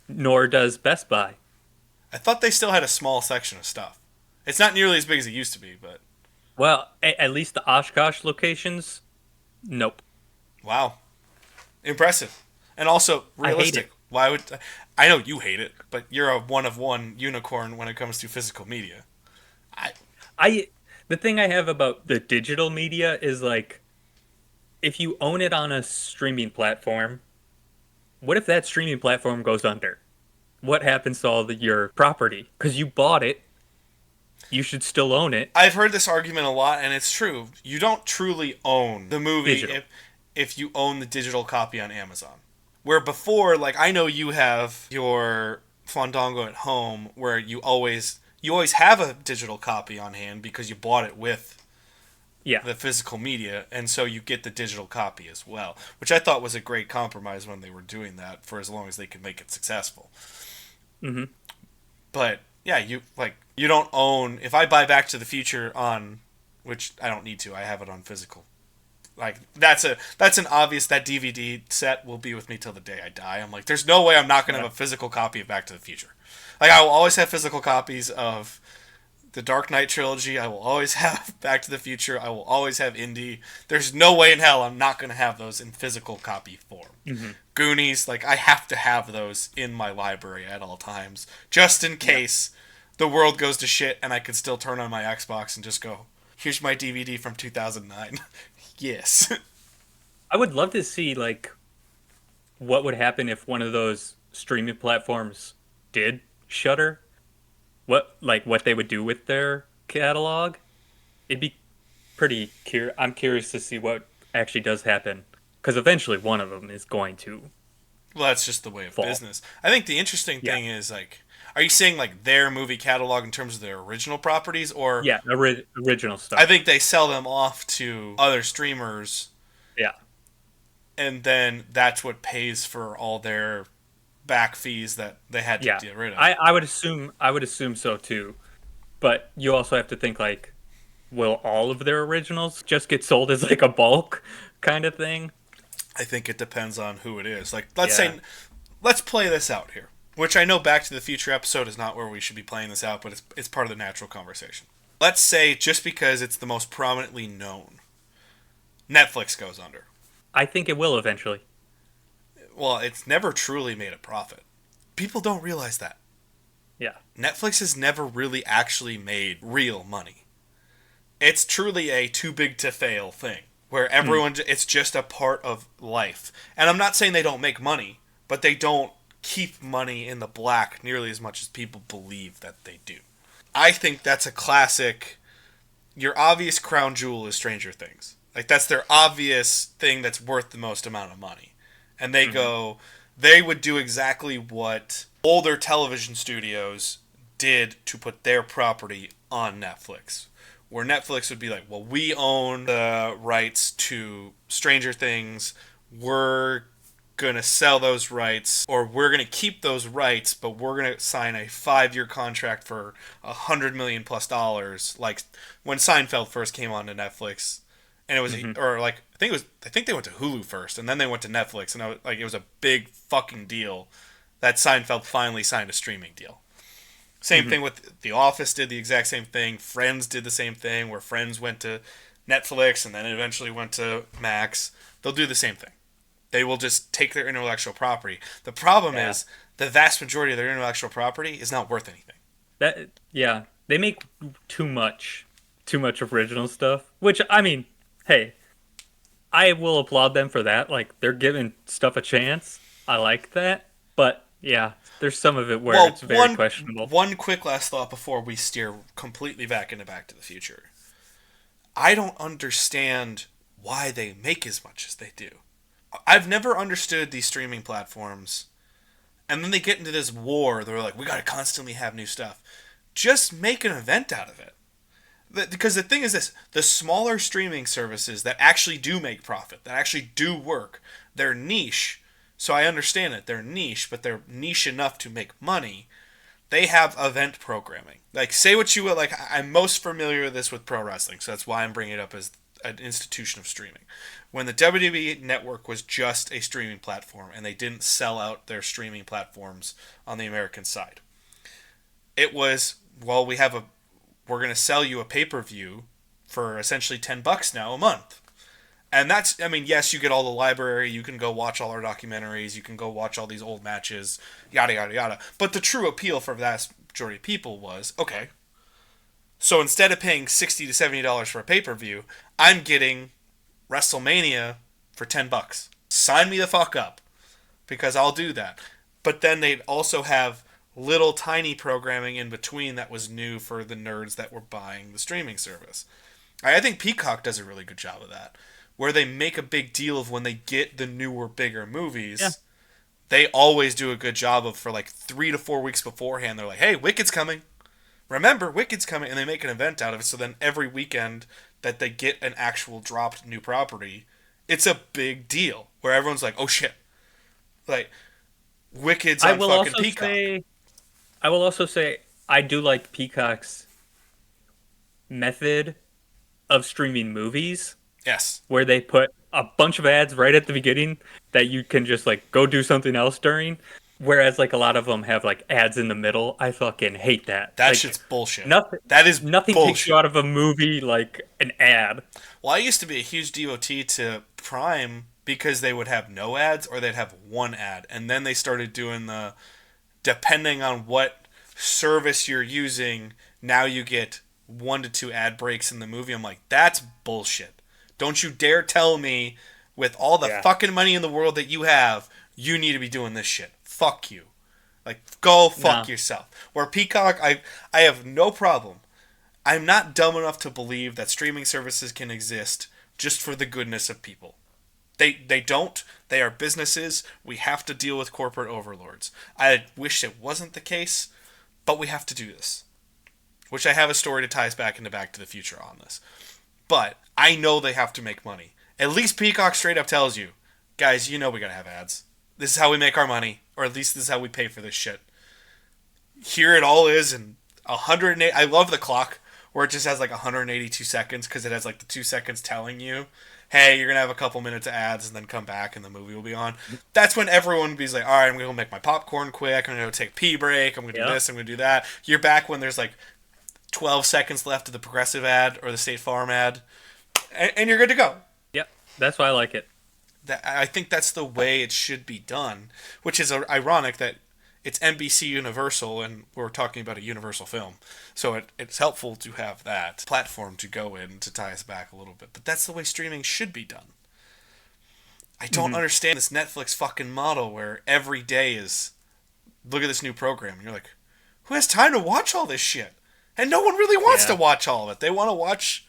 nor does Best Buy. I thought they still had a small section of stuff. It's not nearly as big as it used to be, but Well, at least the Oshkosh locations, nope. wow. Impressive. And also I hate realistic. it. Why would I know you hate it, but you're a one of one unicorn when it comes to physical media. I I the thing I have about the digital media is like if you own it on a streaming platform, what if that streaming platform goes under? What happens to your property? Because you bought it, you should still own it. I've heard this argument a lot, and it's true. You don't truly own the movie Digital. if you own the digital copy on Amazon. Where before, like I know you have your Fandango at home, where you always have a digital copy on hand because you bought it with Yeah. the physical media, and so you get the digital copy as well, which I thought was a great compromise when they were doing that for as long as they could make it successful. Hmm. But yeah, you don't own. If I buy Back to the Future on, which I don't need to, I have it on physical. Like that's an obvious that DVD set will be with me till the day I die. I'm like, there's no way I'm not gonna Yeah. have a physical copy of Back to the Future. Like I will always have physical copies of the Dark Knight trilogy. I will always have Back to the Future. I will always have Indy. There's no way in hell I'm not gonna have those in physical copy form. Hmm. Goonies, like I have to have those in my library at all times, just in case the world goes to shit and I can still turn on my Xbox and just go, "Here's my DVD from 2009." Yes. I would love to see like what would happen if one of those streaming platforms did shutter. What they would do with their catalog. It'd be I'm curious to see what actually does happen because eventually one of them is going to Well, that's just the way of fall. business. I think the interesting Yeah. thing is like, are you saying like their movie catalog in terms of their original properties, or Yeah, original I stuff. think they sell them off to other streamers, Yeah. and then that's what pays for all their back fees that they had to Yeah. get rid of. I would assume so too. But you also have to think like will all of their originals just get sold as like a bulk kind of thing? I think it depends on who it is. Like, Yeah. let's play this out here. Which I know Back to the Future episode is not where we should be playing this out, but it's part of the natural conversation. Let's say just because it's the most prominently known, Netflix goes under. I think it will eventually. Well, it's never truly made a profit. People don't realize that. Yeah. Netflix has never really actually made real money. It's truly a too big to fail thing where Hmm. it's just a part of life. And I'm not saying they don't make money, but they don't keep money in the black nearly as much as people believe that they do. I think that's a classic. Your obvious crown jewel is Stranger Things. Like that's their obvious thing that's worth the most amount of money. And Hmm. they would do exactly what older television studios did to put their property on Netflix. Where Netflix would be like, well, we own the rights to Stranger Things. We're going to sell those rights, or we're going to keep those rights, but we're going to sign a 5-year contract for $100 million plus dollars. Like when Seinfeld first came on to Netflix, and it was, Hmm. or like, I think they went to Hulu first, and then they went to Netflix, and it was a big fucking deal that Seinfeld finally signed a streaming deal. Same Hmm. thing with The Office did the exact same thing. Friends did the same thing, where Friends went to Netflix and then eventually went to Max. They'll do the same thing. They will just take their intellectual property. The problem Yeah. is the vast majority of their intellectual property is not worth anything. Yeah. They make too much original stuff, which I mean, hey, I will applaud them for that. Like they're giving stuff a chance. I like that. But yeah, there's some of it where Well, it's very questionable. one quick last thought before we steer completely back into Back to the Future. I don't understand why they make as much as they do. I've never understood these streaming platforms, and then they get into this war. They're like, we got to constantly have new stuff. Just make an event out of it. Because the thing is this, the smaller streaming services that actually do make profit, that actually do work, they're niche. So I understand it. They're niche, but they're niche enough to make money. They have event programming. Like, say what you will. Like, I'm most familiar with this with pro wrestling, so that's why I'm bringing it up as an institution of streaming. When the WWE Network was just a streaming platform and they didn't sell out their streaming platforms on the American side, it was, well, we're going to sell you a pay-per-view for essentially $10 now a month. And that's, I mean, yes, you get all the library, you can go watch all our documentaries, you can go watch all these old matches, yada, yada, yada. But the true appeal for the vast majority of people was, okay, so instead of paying $60 to $70 for a pay-per-view, I'm getting WrestleMania for $10. Sign me the fuck up, because I'll do that. But then they'd also have little tiny programming in between that was new for the nerds that were buying the streaming service. I think Peacock does a really good job of that, where they make a big deal of when they get the newer, bigger movies. Yeah. They always do a good job of, for like 3 to 4 weeks beforehand, they're like, hey, Wicked's coming. Remember, Wicked's coming. And they make an event out of it. So then every weekend that they get an actual dropped new property, it's a big deal. Where everyone's like, oh shit. Like, Wicked's on fucking Peacock. I will also say, I do like Peacock's method of streaming movies. Yes. Where they put a bunch of ads right at the beginning that you can just like go do something else during. Whereas like a lot of them have like ads in the middle. I fucking hate that. That like, shit's bullshit. Nothing bullshit. Takes you out of a movie like an ad. Well, I used to be a huge devotee to Prime because they would have no ads or they'd have one ad. And then they started doing the, depending on what service you're using, now you get 1 to 2 ad breaks in the movie. I'm like, that's bullshit. Don't you dare tell me, with all the fucking money in the world that you have, you need to be doing this shit. Fuck you. Like, go fuck yourself. Where Peacock, I have no problem. I'm not dumb enough to believe that streaming services can exist just for the goodness of people. They don't. They are businesses. We have to deal with corporate overlords. I wish it wasn't the case, but we have to do this. Which I have a story to tie us back into Back to the Future on this. But I know they have to make money. At least Peacock straight up tells you, guys, you know we gotta have ads. This is how we make our money, or at least this is how we pay for this shit. Here it all is in 108. I love the clock where it just has like 182 seconds because it has like the 2 seconds telling you, hey, you're gonna have a couple minutes of ads and then come back and the movie will be on. That's when everyone would be like, all right, I'm gonna make my popcorn quick. I'm gonna go take a pee break. I'm gonna do this. I'm gonna do that. You're back when there's like 12 seconds left of the Progressive ad or the State Farm ad, and you're good to go. Yep, that's why I like it. I think that's the way it should be done, which is ironic that it's NBC Universal and we're talking about a Universal film. So it's helpful to have that platform to go in to tie us back a little bit. But that's the way streaming should be done. I don't understand this Netflix fucking model where every day is, look at this new program. And you're like, who has time to watch all this shit? And no one really wants to watch all of it. They want to watch...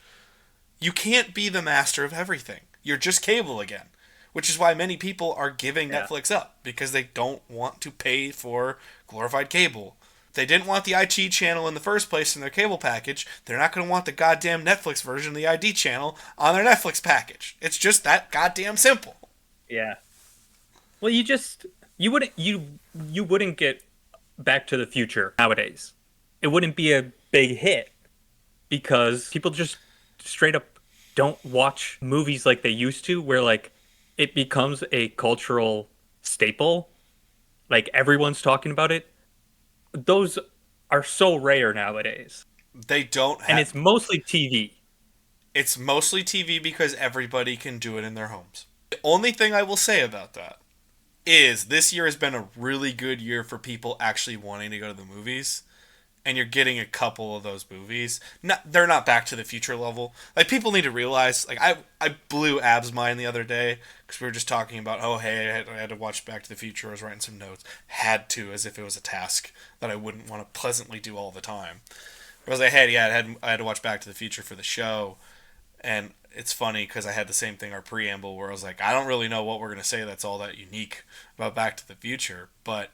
You can't be the master of everything. You're just cable again. Which is why many people are giving Netflix up. Because they don't want to pay for glorified cable. If they didn't want the IT channel in the first place in their cable package, they're not going to want the goddamn Netflix version of the ID channel on their Netflix package. It's just that goddamn simple. Yeah. Well, you wouldn't get Back to the Future nowadays. It wouldn't be a big hit because people just straight up don't watch movies like they used to, where like it becomes a cultural staple. Like everyone's talking about it. Those are so rare nowadays. They don't have... And it's mostly TV. It's mostly TV because everybody can do it in their homes. The only thing I will say about that is this year has been a really good year for people actually wanting to go to the movies. And you're getting a couple of those movies. They're not Back to the Future level. Like, people need to realize, like, I blew Ab's mind the other day because we were just talking about, oh, hey, I had to watch Back to the Future. I was writing some notes. Had to, as if it was a task that I wouldn't want to pleasantly do all the time. I was like, hey, I had to watch Back to the Future for the show. And it's funny because I had the same thing, our preamble, where I was like, I don't really know what we're going to say that's all that unique about Back to the Future. But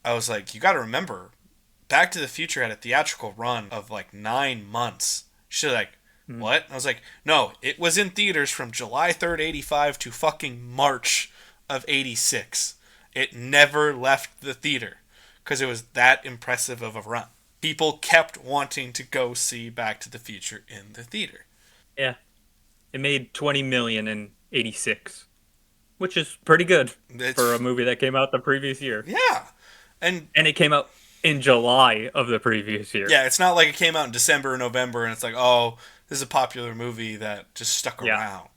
I was like, you got to remember, Back to the Future had a theatrical run of like 9 months. She's like, what? I was like, no, it was in theaters from July 3rd, 85 to fucking March of 86. It never left the theater because it was that impressive of a run. People kept wanting to go see Back to the Future in the theater. Yeah, it made 20 million in 86, which is pretty good for a It's movie that came out the previous year. yeah, and And it came out in July of the previous year. yeah, it's not like it came out in December or November, and it's like, oh, this is a popular movie that just stuck Yeah. around.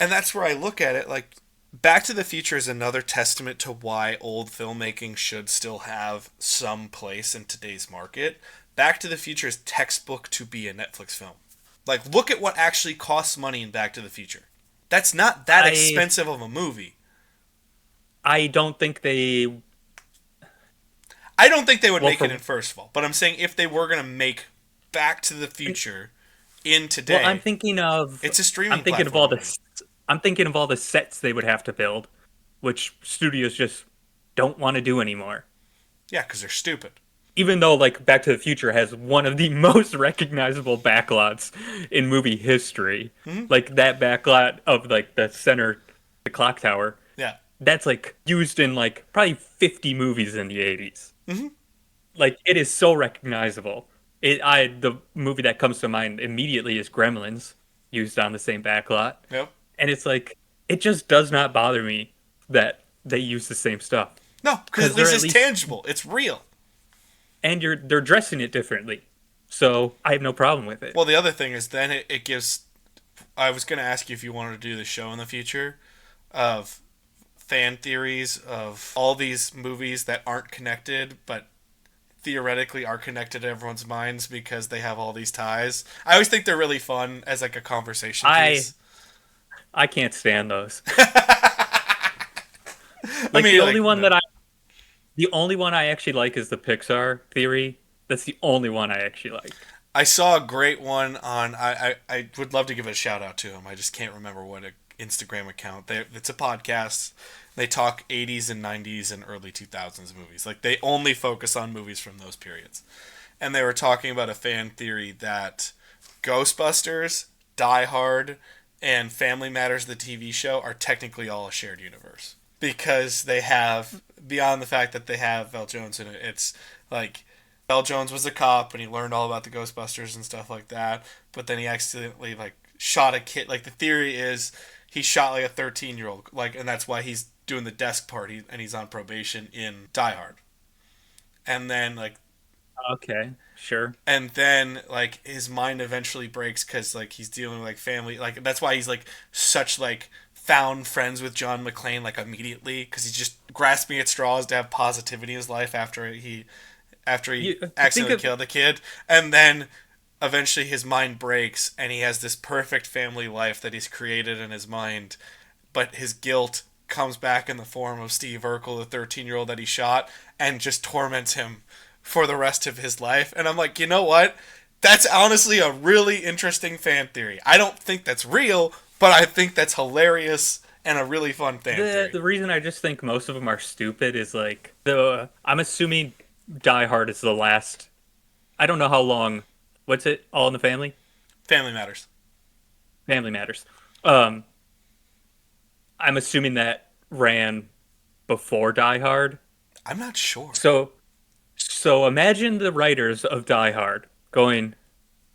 And that's where I look at it. Like, Back to the Future is another testament to why old filmmaking should still have some place in today's market. Back to the Future is textbook to be a Netflix film. Like, look at what actually costs money in Back to the Future. That's not that I expensive of a movie. I don't think they I don't think they would well make it for in first of all, but I'm saying if they were going to make Back to the Future in well today, it's a streaming I'm thinking of all platform. the I'm thinking of all the sets they would have to build, which studios just don't want to do anymore. Yeah, because they're stupid. Even though like Back to the Future has one of the most recognizable backlots in movie history, Hmm. like that backlot of like the center, the clock tower, Yeah. that's like used in like probably 50 movies in the 80s. Hmm. Like it is so recognizable. The movie that comes to mind immediately is Gremlins, used on the same backlot, Yep. and it's like it just does not bother me that they use the same stuff No, because because at they're least at it's least tangible. It's real. and they're dressing it differently, so I have no problem with it. Well, the other thing is then it gives. I was going to ask you if you wanted to do the show in the future of fan theories of all these movies that aren't connected, but theoretically are connected in everyone's minds because they have all these ties. I always think they're really fun as like a conversation I piece. I can't stand those. I Like mean, like no. the only one I actually like is the Pixar theory. That's the only one I actually like. I saw a great one on. I would love to give a shout out to him. I just can't remember what Instagram account. It's a podcast. They talk 80s and 90s and early 2000s movies. Like they only focus on movies from those periods. And they were talking about a fan theory that Ghostbusters, Die Hard, and Family Matters, the TV show, are technically all a shared universe because they have beyond the fact that they have Val Jones in it. It's like Val Jones was a cop and he learned all about the Ghostbusters and stuff like that. But then he accidentally like shot a kid. Like the theory is he shot like a 13-year-old. Like, and that's why he's doing the desk party and he's on probation in Die Hard. And then like Okay, sure. like his mind eventually breaks because like he's dealing with like family. Like that's why he's like such like found friends with John McClane like immediately because he's just grasping at straws to have positivity in his life after he Think accidentally of killed the kid, and then eventually his mind breaks, and he has this perfect family life that he's created in his mind, but his guilt comes back in the form of Steve Urkel, the 13-year-old that he shot, and just torments him for the rest of his life. And I'm like, you know what? That's honestly a really interesting fan theory. I don't think that's real, but I think that's hilarious and a really fun fan theory. the reason I just think most of them are stupid is like the I'm assuming Die Hard is the last. I don't know how long. What's it? All in the Family? Family Matters. Family Matters. Um, I'm assuming that ran before Die Hard. I'm not sure. So so imagine the writers of Die Hard going,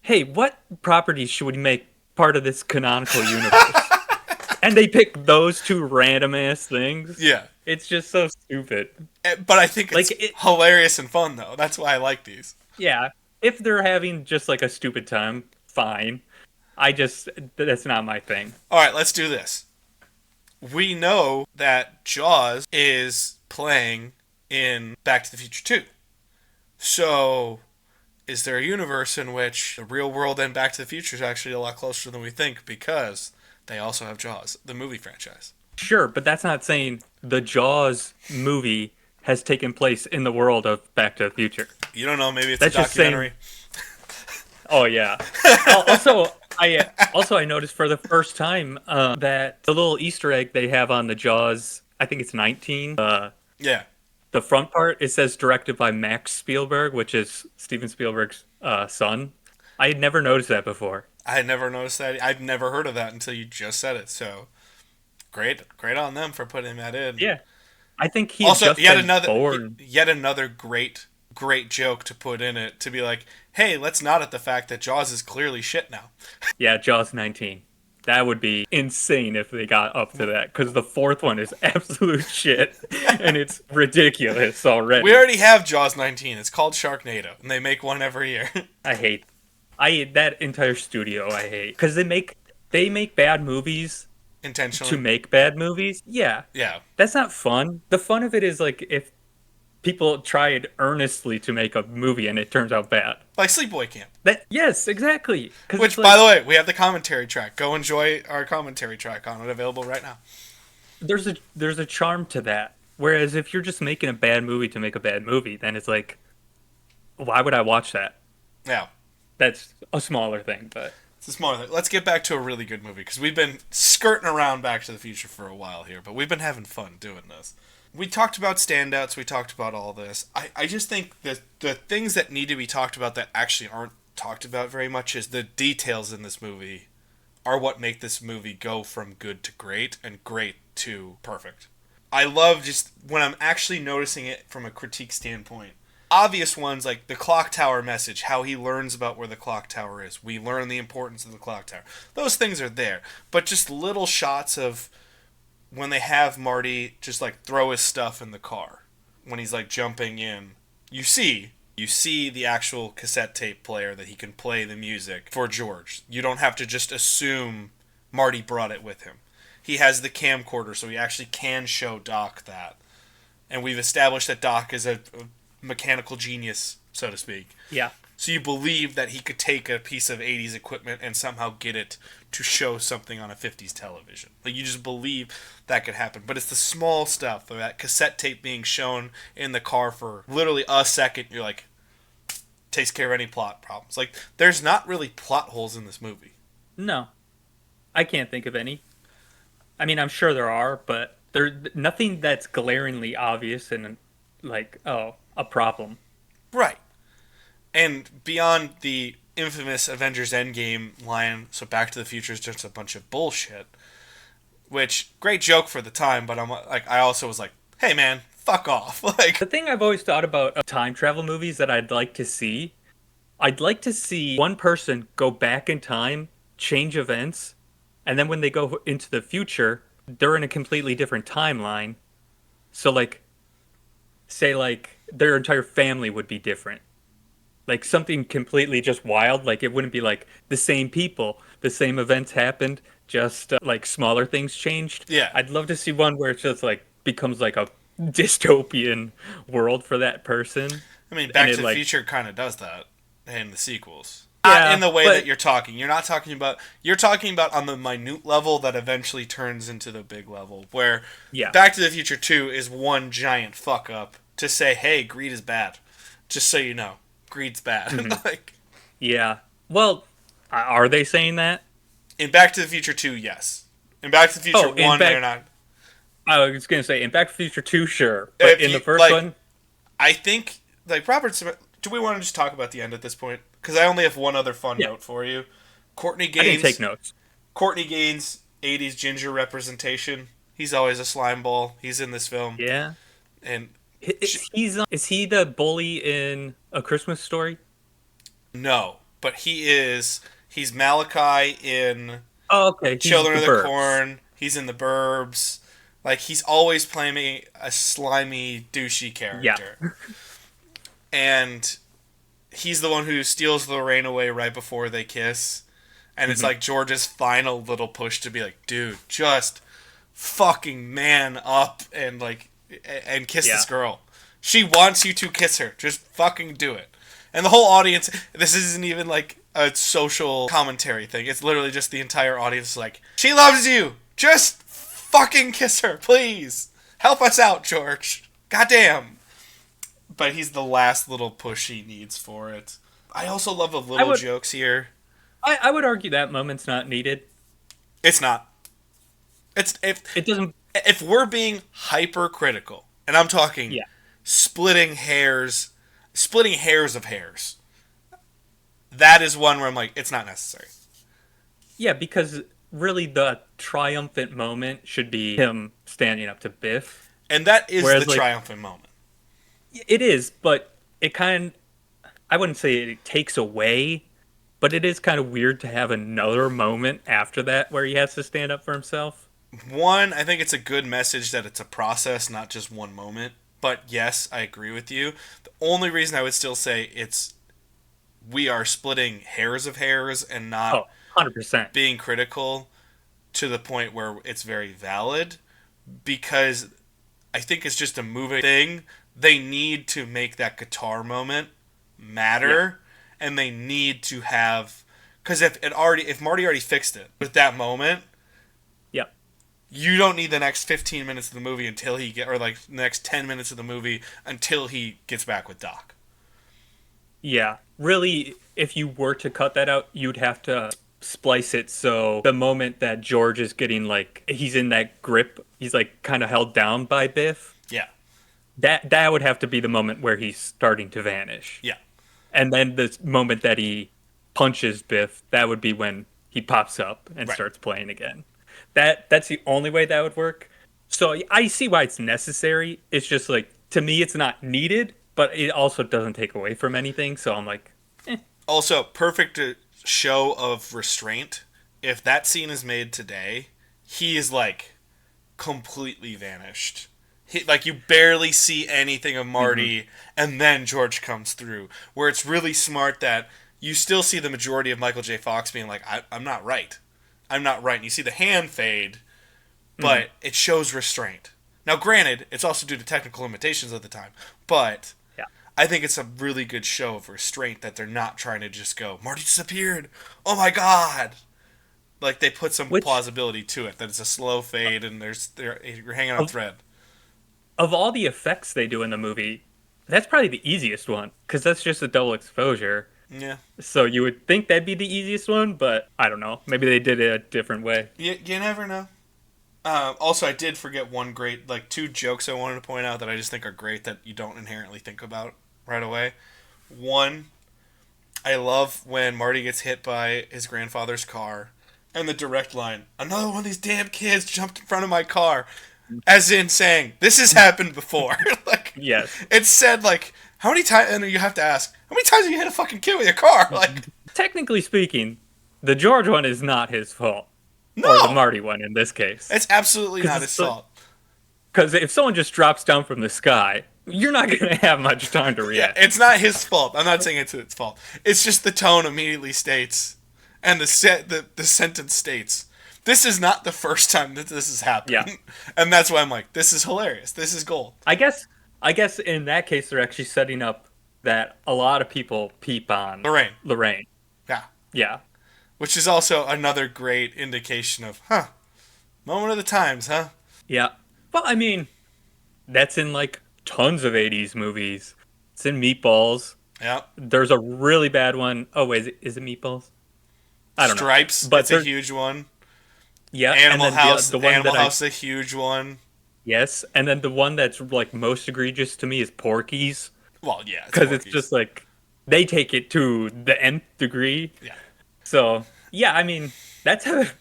"Hey, what properties should we make part of this canonical universe?" And they pick those two random ass things. Yeah. It's just so stupid. But I think Like it's it, hilarious and fun, though. That's why I like these. yeah. If they're having just like a stupid time, fine. That's not my thing. All right, let's do this. We know that Jaws is playing in Back to the Future 2. So, is there a universe in which the real world and Back to the Future is actually a lot closer than we think because they also have Jaws, the movie franchise? Sure, but that's not saying the Jaws movie has taken place in the world of Back to the Future. You don't know, maybe it's a That's just saying. documentary. Oh yeah. Also I noticed for the first time that the little Easter egg they have on the Jaws. I think it's 19. Yeah. The front part it says directed by Max Spielberg, which is Steven Spielberg's son. I had never noticed that before. I had never noticed that. I'd never heard of that until you just said it. So, great on them for putting that in. Yeah, I think he had Also, just been born. yet another great great joke to put in it to be like, hey, let's nod at the fact that Jaws is clearly shit now. Yeah, Jaws 19. That would be insane if they got up to that, because the fourth one is absolute shit, and it's ridiculous already. We already have Jaws 19. It's called Sharknado, and they make one every year. I hate that entire studio. I hate because they make bad movies Intentionally. to make bad movies. Yeah, Yeah. that's not fun. The fun of it is like if people tried earnestly to make a movie and it turns out bad. Like Sleepaway Camp. Yes, exactly. Which, by the way, we have the commentary track. Go enjoy our commentary track on it, available right now. There's a charm to that. Whereas if you're just making a bad movie to make a bad movie, then it's like, why would I watch that? Yeah. That's a smaller thing, but It's a smaller thing. Let's get back to a really good movie, because we've been skirting around Back to the Future for a while here, but we've been having fun doing this. We talked about standouts, we talked about all this. I just think that the things that need to be talked about that actually aren't talked about very much is the details in this movie are what make this movie go from good to great and great to perfect. I love just when I'm actually noticing it from a critique standpoint. Obvious ones like the clock tower message, how he learns about where the clock tower is. We learn the importance of the clock tower. Those things are there. But just little shots of when they have Marty just like throw his stuff in the car. When he's like jumping in. You see the actual cassette tape player that he can play the music for George. You don't have to just assume Marty brought it with him. He has the camcorder, so he actually can show Doc that. And we've established that Doc is a mechanical genius, so to speak. yeah. So you believe that he could take a piece of 80s equipment and somehow get it to show something on a 50s television. Like, you just believe that could happen. But it's the small stuff, that cassette tape being shown in the car for literally a second, you're like, takes care of any plot problems. Like, there's not really plot holes in this movie. No, I can't think of any. I mean, I'm sure there are, but there's nothing that's glaringly obvious and like, oh, a problem. Right. And beyond the infamous Avengers Endgame line, so Back to the Future is just a bunch of bullshit, which, great joke for the time, but I'm like, I also was like, hey man, fuck off. Like, The thing I've always thought about time travel movies that I'd like to see one person go back in time, change events, and then when they go into the future, they're in a completely different timeline. So like, say like their entire family would be different. Like something completely just wild. Like it wouldn't be like the same people, the same events happened, just like smaller things changed. Yeah. I'd love to see one where it just like becomes like a dystopian world for that person. I mean, Back And to the like, Future kind of does that in the sequels. Yeah, Not in the way but- that you're talking. You're talking about on the minute level that eventually turns into the big level, where Yeah. Back to the Future 2 is one giant fuck up to say, hey, greed is bad. Just so you know, greed's bad. Mm-hmm. Like, Yeah. Well, are they saying that? in Back to the Future 2, yes. In Back to the Future Oh, in 1, Back- they're not. I was gonna say in Back to the Future 2, sure, but If in you- the first like, one, I think, like, Robert Smith. Do we want to just talk about the end at this point? Because I only have one other fun Yeah. note for you. Courtney I didn't Gaines. take notes. Courtney Gaines, 80s ginger representation. He's always a slime ball. He's in this film. Yeah. And Is he the bully in A Christmas Story? no, but he's Malachi in Oh, okay. He's Children of the Burbs. Corn. He's in The Burbs. Like, he's always playing a slimy, douchey character. And he's the one who steals Lorraine away right before they kiss. And it's like George's final little push to be like, dude, just fucking man up and like and kiss this girl. She wants you to kiss her. Just fucking do it. And the whole audience, this isn't even like a social commentary thing. It's literally just the entire audience like, she loves you. Just fucking kiss her, please. Help us out, George. Goddamn. But he's the last little push he needs for it. I also love the little jokes here. I would argue that moment's not needed. It's not. It doesn't. If we're being hypercritical, and I'm talking splitting hairs of hairs, that is one where I'm like, it's not necessary. Yeah, because really the triumphant moment should be him standing up to Biff. And that is Whereas, the like, triumphant moment. It is, but it kind I wouldn't say it takes away, but it is kind of weird to have another moment after that where he has to stand up for himself. One, I think it's a good message that it's a process, not just one moment. But yes, I agree with you. The only reason I would still say it's we are splitting hairs of hairs and not Oh, 100%. being critical to the point where it's very valid because I think it's just a moving thing. They need to make that guitar moment matter, and they need to have because if Marty already fixed it with that moment, Yep. you don't need the next 15 minutes of the movie until he get or like the next 10 minutes of the movie until he gets back with Doc. Yeah. Really, if you were to cut that out, you'd have to splice it so the moment that George is getting like he's in that grip, he's like kind of held down by Biff. Yeah. That would have to be the moment where he's starting to vanish. Yeah. And then the moment that he punches Biff, that would be when he pops up and Right. starts playing again. That's the only way that would work. So I see why it's necessary. It's just like to me it's not needed, but it also doesn't take away from anything. So I'm like, Also, perfect show of restraint. If that scene is made today, he is like completely vanished. Like you barely see anything of Marty, and then George comes through. Where it's really smart that you still see the majority of Michael J. Fox being like, I'm not right. I'm not right. And you see the hand fade, but it shows restraint. Now, granted, it's also due to technical limitations of the time, but yeah. I think it's a really good show of restraint that they're not trying to just go, Marty disappeared. Oh my god. Like they put some Which plausibility to it that it's a slow fade and you're hanging on a of, thread. of all the effects they do in the movie, that's probably the easiest one because that's just a double exposure. Yeah. So you would think that'd be the easiest one, but I don't know. Maybe they did it a different way. You never know. Also, I did forget one great, like two jokes I wanted to point out that I just think are great that you don't inherently think about right away. One, I love when Marty gets hit by his grandfather's car, and the direct line, another one of these damn kids jumped in front of my car. As in saying, this has happened before. Like, Yes. it's said, like, how many times, and you have to ask, how many times have you hit a fucking kid with your car? Like, Technically speaking, the George one is not his fault. no! Or the Marty one in this case. It's absolutely 'Cause not it's his so- fault. Because if someone just drops down from the sky, you're not going to have much time to Yeah, react. it's not his fault. I'm not saying it's its fault. It's just the tone immediately states, and the sentence states, this is not the first time that this has happened. Yeah. And that's why I'm like, this is hilarious. This is gold. I guess in that case they're actually setting up that a lot of people peep on Lorraine. Yeah. Yeah. Which is also another great indication of, moment of the times, huh? Yeah. Well, I mean, that's in like tons of 80s movies. It's in Meatballs. Yeah. There's a really bad one. Oh, wait, is it Meatballs? I don't Stripes, know. But it's a huge one. Yeah. Animal and then House, the one Animal that House is a huge one. yes. And then the one that's like most egregious to me is Porky's. Well, yeah. Because it's Porky's. just like, they take it to the nth degree. Yeah. So, yeah, I mean, that's a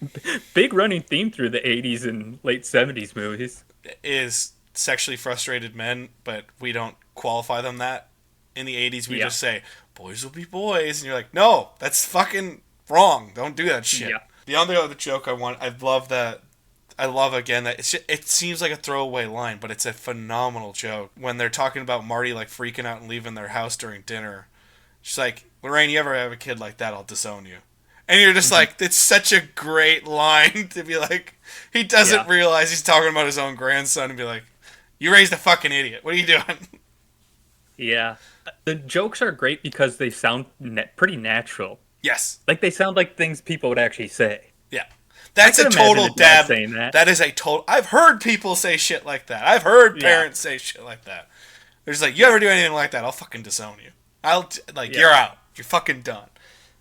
big running theme through the 80s and late 70s movies. Is sexually frustrated men, but we don't qualify them that. In the 80s, we Yeah. just say, boys will be boys. And you're like, no, that's fucking wrong. Don't do that shit. Yeah. The other joke I love that, I love again that it seems like a throwaway line, but it's a phenomenal joke. When they're talking about Marty like freaking out and leaving their house during dinner. She's like, Lorraine, you ever have a kid like that, I'll disown you. And you're just like, it's such a great line to be like, he doesn't realize he's talking about his own grandson and be like, you raised a fucking idiot. What are you doing? Yeah. The jokes are great because they sound pretty natural. Yes. Like, they sound like things people would actually say. Yeah. That's I a could imagine total a dad dad. saying that. That is a total. I've heard people say shit like that. I've heard parents say shit like that. They're just like, you ever do anything like that, I'll fucking disown you. You're out. You're fucking done.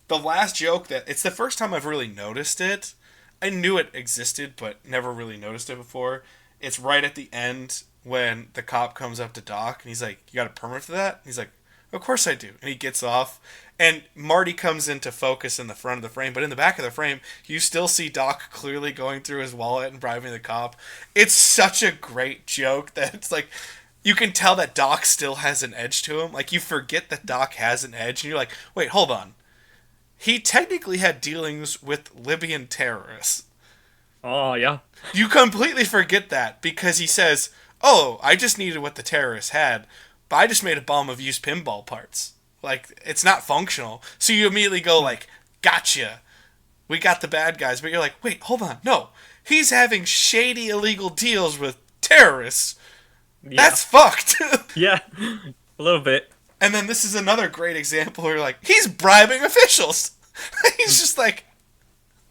The last joke it's the first time I've really noticed it. I knew it existed, but never really noticed it before. It's right at the end when the cop comes up to Doc and he's like, you got a permit for that? And he's like, of course I do. And he gets off. And Marty comes into focus in the front of the frame, but in the back of the frame, you still see Doc clearly going through his wallet and bribing the cop. It's such a great joke that it's like, you can tell that Doc still has an edge to him. Like, you forget that Doc has an edge, and you're like, wait, hold on. He technically had dealings with Libyan terrorists. Oh, yeah. You completely forget that because he says, oh, I just needed what the terrorists had, but I just made a bomb of used pinball parts. Like, it's not functional. So you immediately go like, gotcha. We got the bad guys. But you're like, wait, hold on. No. He's having shady illegal deals with terrorists. Yeah. That's fucked. Yeah. A little bit. And then this is another great example where you're like, he's bribing officials. He's just like,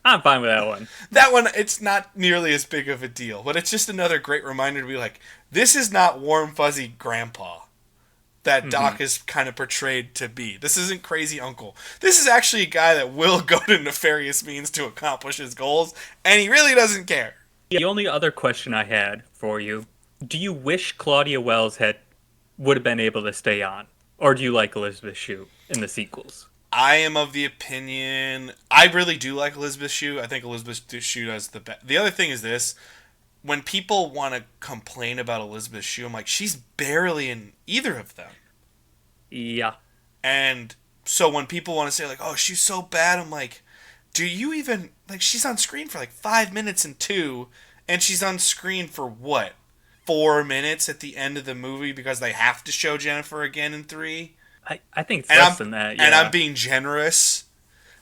I'm fine with that one. that one, it's not nearly as big of a deal. But it's just another great reminder to be like, this is not warm, fuzzy grandpa that Doc is kind of portrayed to be. This isn't crazy uncle. This is actually a guy that will go to nefarious means to accomplish his goals, and he really doesn't care. The only other question I had for you, do you wish Claudia Wells would have been able to stay on? Or do you like Elizabeth Shue in the sequels? I am of the opinion... I really do like Elizabeth Shue. I think Elizabeth Shue does the best. The other thing is this. When people want to complain about Elizabeth Shue, I'm like, she's barely in either of them. Yeah. And so when people want to say, like, oh, she's so bad, I'm like, do you even... Like, she's on screen for like 5 minutes in 2, and she's on screen for what? 4 minutes at the end of the movie because they have to show Jennifer again in 3. I think it's less than that. Yeah. And I'm being generous.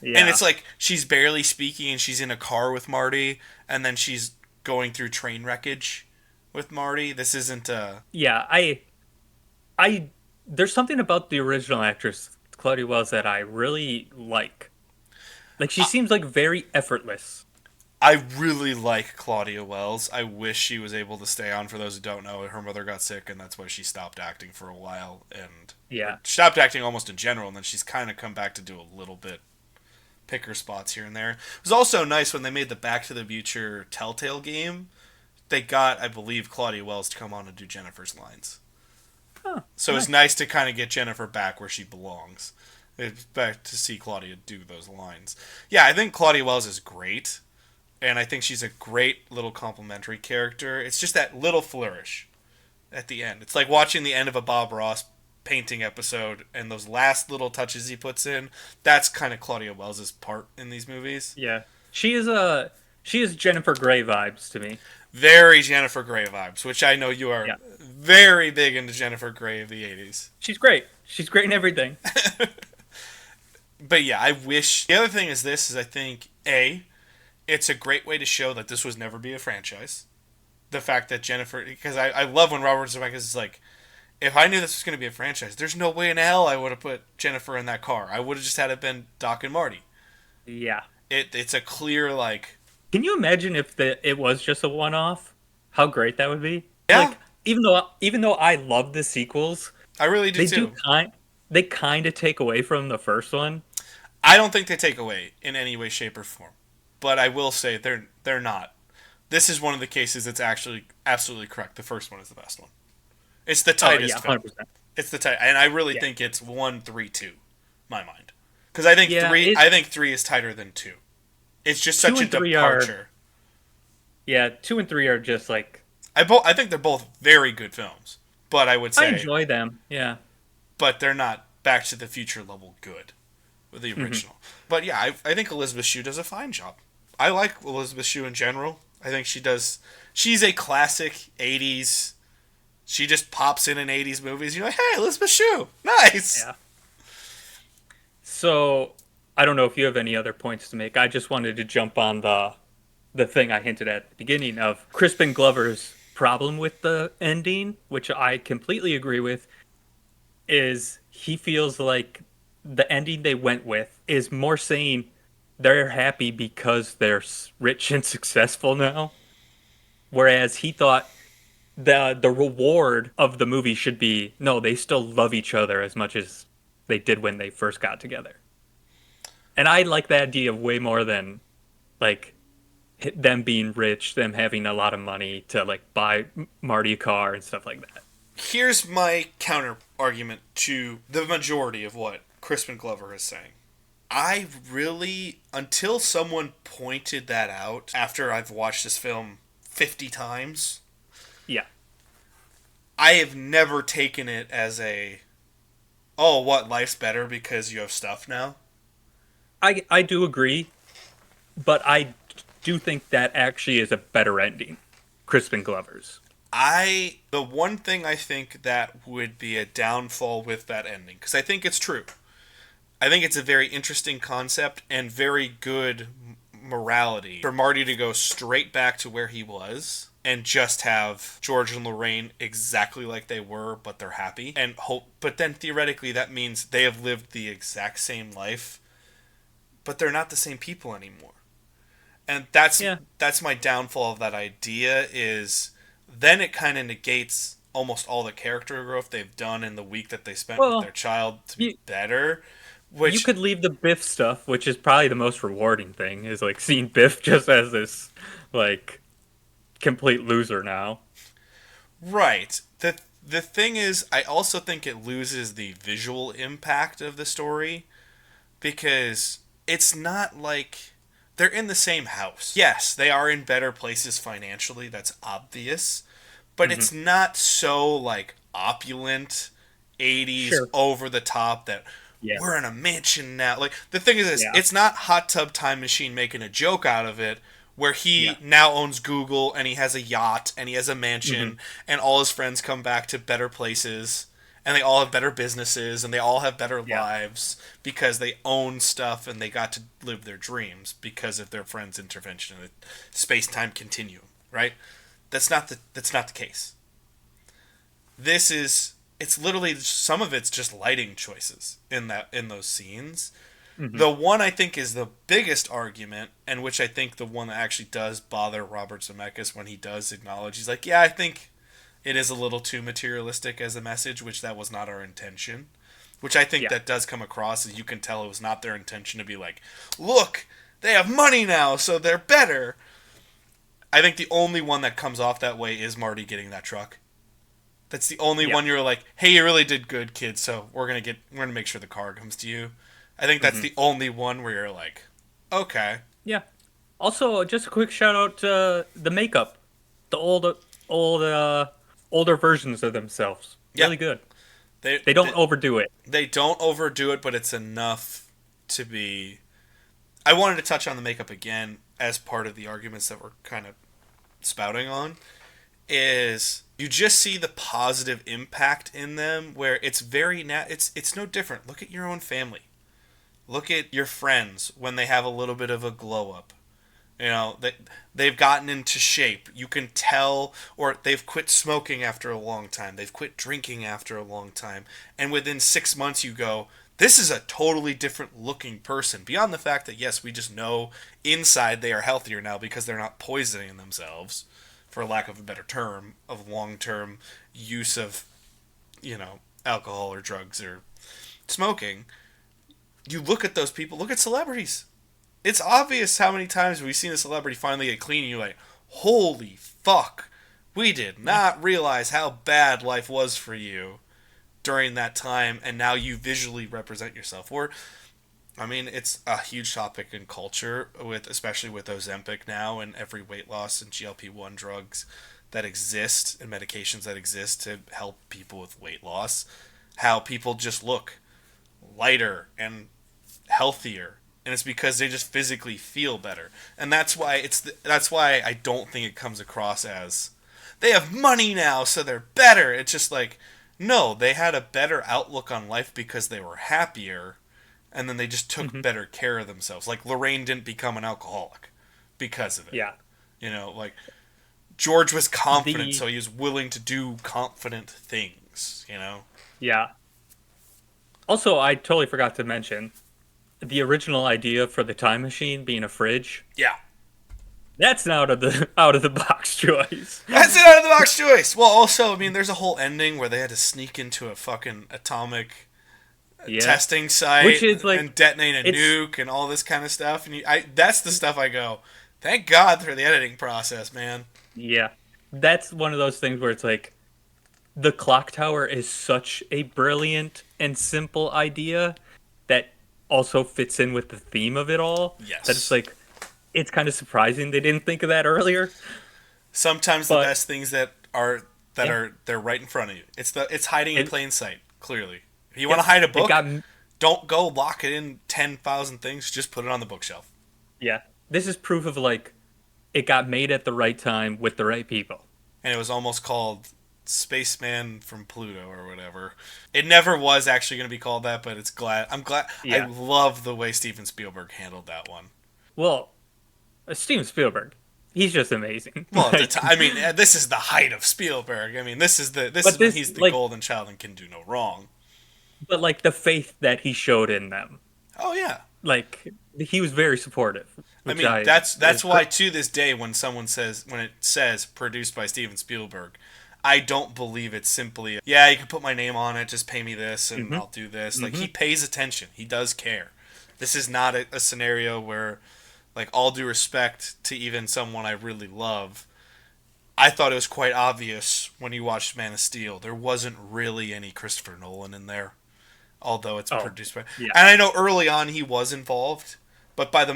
Yeah. And it's like she's barely speaking and she's in a car with Marty and then she's going through train wreckage with Marty. This isn't Yeah, I there's something about the original actress Claudia Wells that I really like. Like she seems like very effortless. I really like Claudia Wells. I wish she was able to stay on. For those who don't know, her mother got sick, and that's why she stopped acting for a while. And stopped acting almost in general, and then she's kind of come back to do a little bit, pick her spots here and there. It was also nice when they made the Back to the Future Telltale game. They got, I believe, Claudia Wells to come on and do Jennifer's lines. Huh, so nice. It's nice to kind of get Jennifer back where she belongs. It's back to see Claudia do those lines. Yeah, I think Claudia Wells is great. And I think she's a great little complimentary character. It's just that little flourish at the end. It's like watching the end of a Bob Ross painting episode and those last little touches he puts in. That's kind of Claudia Wells' part in these movies. Yeah. She is Jennifer Grey vibes to me. Very Jennifer Grey vibes, which I know you are very big into Jennifer Grey of the 80s. She's great. She's great in everything. But yeah, I wish... The other thing is this, is I think, it's a great way to show that this was never be a franchise. The fact that Jennifer... Because I love when Robert Zemeckis is like, if I knew this was going to be a franchise, there's no way in hell I would have put Jennifer in that car. I would have just had it been Doc and Marty. Yeah. It's a clear, like... Can you imagine if it was just a one-off? How great that would be? Yeah. Like, even though I love the sequels... I really do, too. They kind of take away from the first one. I don't think they take away in any way, shape, or form. But I will say they're not. This is one of the cases that's actually absolutely correct. The first one is the best one. It's the tightest film. 100%. It's the tight, and I really think it's 1, 3, 2, my mind. Because I think I think 3 is tighter than 2. It's just such a departure. 2 and 3 are just like... I think they're both very good films, but I would say... I enjoy them, yeah. But they're not Back to the Future level good with the original. But yeah, I think Elizabeth Shue does a fine job. I like Elizabeth Shue in general. I think she does... She's a classic 80s... She just pops in 80s movies. You're like, hey, Elizabeth Shue. Nice! Yeah. So, I don't know if you have any other points to make. I just wanted to jump on the thing I hinted at the beginning of Crispin Glover's problem with the ending, which I completely agree with, is he feels like the ending they went with is more saying they're happy because they're rich and successful now. Whereas he thought the reward of the movie should be, no, they still love each other as much as they did when they first got together. And I like that idea way more than, like, them being rich, them having a lot of money to, like, buy Marty a car and stuff like that. Here's my counter argument to the majority of what Crispin Glover is saying. I really, until someone pointed that out after I've watched this film 50 times, yeah, I have never taken it as a, oh, what, life's better because you have stuff now? I do agree, but I do think that actually is a better ending. Crispin Glover's. The one thing I think that would be a downfall with that ending, because I think it's true. I think it's a very interesting concept and very good morality for Marty to go straight back to where he was and just have George and Lorraine exactly like they were, but they're happy and hope. But then theoretically, that means they have lived the exact same life, but they're not the same people anymore. And that's my downfall of that idea is then it kind of negates almost all the character growth they've done in the week that they spent with their child to be better. You could leave the Biff stuff, which is probably the most rewarding thing, is like seeing Biff just as this like complete loser now. Right. The thing is, I also think it loses the visual impact of the story because it's not like they're in the same house. Yes, they are in better places financially, that's obvious, but it's not so like opulent 80s over the top that we're in a mansion now. Like the thing is, it's not Hot Tub Time Machine making a joke out of it, where he now owns Google and he has a yacht and he has a mansion and all his friends come back to better places and they all have better businesses and they all have better lives because they own stuff and they got to live their dreams because of their friends' intervention in the space-time continuum, right? That's not the case. It's literally some of it's just lighting choices in those scenes. The one I think is the biggest argument, and which I think the one that actually does bother Robert Zemeckis when he does acknowledge, he's like, yeah, I think it is a little too materialistic as a message, which that was not our intention. Which I think that does come across, as you can tell it was not their intention to be like, look, they have money now, so they're better. I think the only one that comes off that way is Marty getting that truck. That's the only one you're like, hey, you really did good, kid, so we're gonna make sure the car comes to you. I think that's the only one where you're like, okay. Yeah. Also, just a quick shout out to the makeup. The older versions of themselves. Really good. They don't overdo it. They don't overdo it, but it's enough to be... I wanted to touch on the makeup again as part of the arguments that we're kind of spouting on. Is you just see the positive impact in them where it's very... It's no different. Look at your own family. Look at your friends when they have a little bit of a glow up. You know, they've gotten into shape. You can tell, or they've quit smoking after a long time. They've quit drinking after a long time. And within 6 months you go, this is a totally different looking person. Beyond the fact that, yes, we just know inside they are healthier now because they're not poisoning themselves, for lack of a better term, of long-term use of, alcohol or drugs or smoking. You look at those people, look at celebrities. It's obvious how many times we've seen a celebrity finally get clean and you're like, holy fuck, we did not realize how bad life was for you during that time, and now you visually represent yourself. It's a huge topic in culture, especially with Ozempic now and every weight loss and GLP-1 drugs that exist and medications that exist to help people with weight loss. How people just look lighter and healthier, and it's because they just physically feel better, and that's why I don't think it comes across as they have money now so they're better. It's just like, no, they had a better outlook on life because they were happier, and then they just took better care of themselves. Like Lorraine didn't become an alcoholic because of it. Like George was confident, so he was willing to do confident things. Also, I totally forgot to mention the original idea for the time machine being a fridge. Yeah. That's an out of the box choice. That's an out of the box choice. Well, also, there's a whole ending where they had to sneak into a fucking atomic testing site, which is like, and detonate a nuke and all this kind of stuff. And that's the stuff I go, thank God for the editing process, man. Yeah. That's one of those things where it's like, the clock tower is such a brilliant and simple idea that also fits in with the theme of it all. Yes. That it's like, it's kind of surprising they didn't think of that earlier. Sometimes the best things that are that Yeah. are they're right in front of you. It's hiding in It, plain sight. Clearly, if you want yeah. to hide a It book, got don't go lock it in 10,000 things. Just put it on the bookshelf. yeah. This is proof of like it got made at the right time with the right people. And it was almost called Spaceman from Pluto or whatever. It never was actually going to be called that, but it's glad. I'm glad. I Yeah. love the way Steven Spielberg handled that one. Well, Steven Spielberg, he's just amazing. Well, Like, I mean, this is the height of Spielberg. I mean, this is but when this he's the like, golden child and can do no wrong. but like the faith that he showed in them, Oh yeah. like he was very supportive, I which mean, I that's is why to this day when it says produced by Steven Spielberg, I don't believe it's simply yeah, you can put my name on it, just pay me this and hmm I'll do this. Like hmm he pays attention. He does care. This is not a scenario where like all due respect to even someone I really love, I thought it was quite obvious when you watched Man of Steel. There wasn't really any Christopher Nolan in there, although it's Oh, produced by. yeah. And I know early on he was involved, but by the